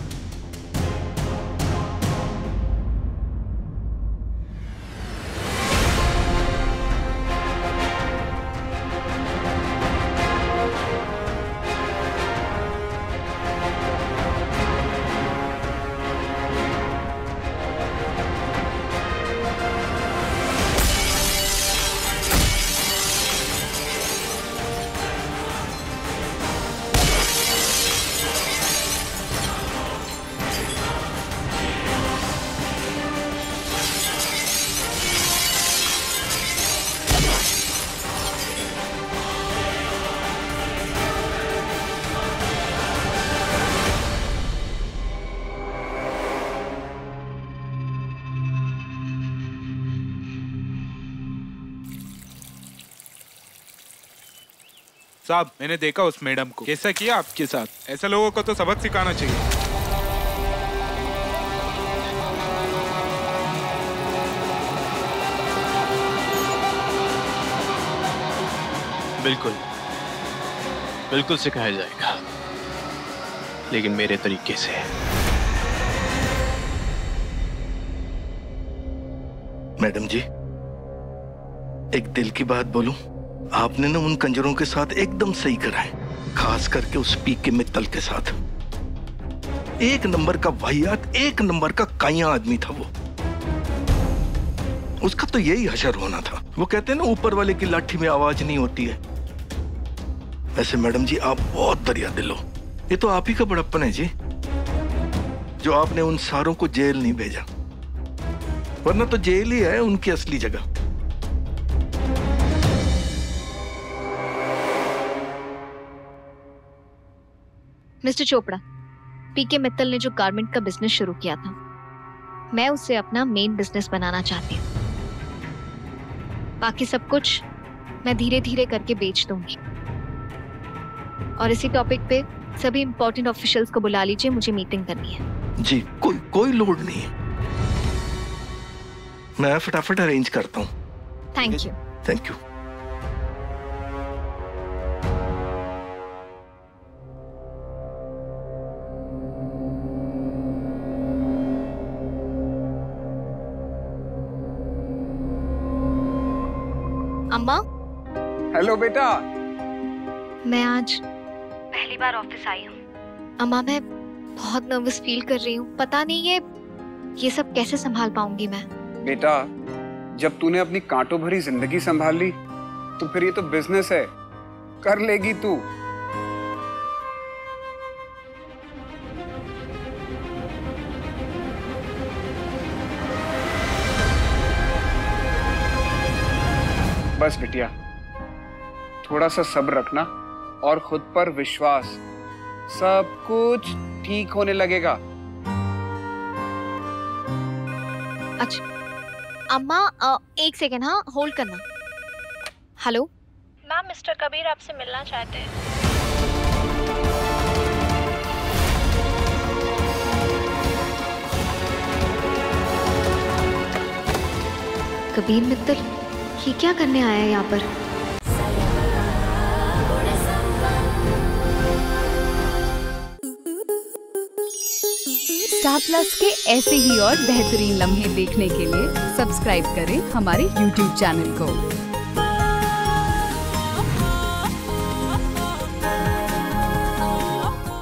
साहब मैंने देखा उस मैडम को कैसा किया आपके साथ। ऐसे लोगों को तो सबक सिखाना चाहिए। बिल्कुल बिल्कुल सिखाया जाएगा, लेकिन मेरे तरीके से। मैडम जी, एक दिल की बात बोलूं, आपने ना उन कंजरों के साथ एकदम सही करा है, खास करके उस पीके मित्तल के साथ। एक नंबर का वाहियात, एक नंबर का काया आदमी था वो। उसका तो यही हशर होना था। वो कहते हैं ना, ऊपर वाले की लाठी में आवाज नहीं होती है। वैसे मैडम जी, आप बहुत दरिया दिल हो। ये तो आप ही का बड़प्पन है जी, जो आपने उन सारों को जेल नहीं भेजा, वरना तो जेल ही है उनकी असली जगह। मिस्टर चोपड़ा, पीके मित्तल ने जो गारमेंट का बिजनेस शुरू किया था, मैं उसे अपना मेन बिजनेस बनाना चाहती हूँ। बाकी सब कुछ मैं धीरे धीरे करके बेच दूंगी। और इसी टॉपिक पे सभी इंपॉर्टेंट ऑफिशियल्स को बुला लीजिए, मुझे मीटिंग करनी है। जी, कोई लोड नहीं है, मैं फटाफट अरेंज करता हूँ। Thank you. Thank you. अम्मा। हेलो बेटा। मैं आज पहली बार ऑफिस आई हूँ। अम्मा, मैं बहुत नर्वस फील कर रही हूँ। पता नहीं ये सब कैसे संभाल पाऊंगी मैं। बेटा, जब तूने अपनी कांटों भरी जिंदगी संभाल ली तो फिर ये तो बिजनेस है, कर लेगी तू। बस बिटिया, थोड़ा सा सब्र रखना और खुद पर विश्वास, सब कुछ ठीक होने लगेगा। अच्छा अम्मा, एक सेकेंड, हाँ होल्ड करना। हेलो मैम, मिस्टर कबीर आपसे मिलना चाहते हैं। कबीर मित्तल, ये क्या करने आया है यहाँ पर? स्टार प्लस के ऐसे ही और बेहतरीन लम्हे देखने के लिए सब्सक्राइब करें हमारे YouTube चैनल को।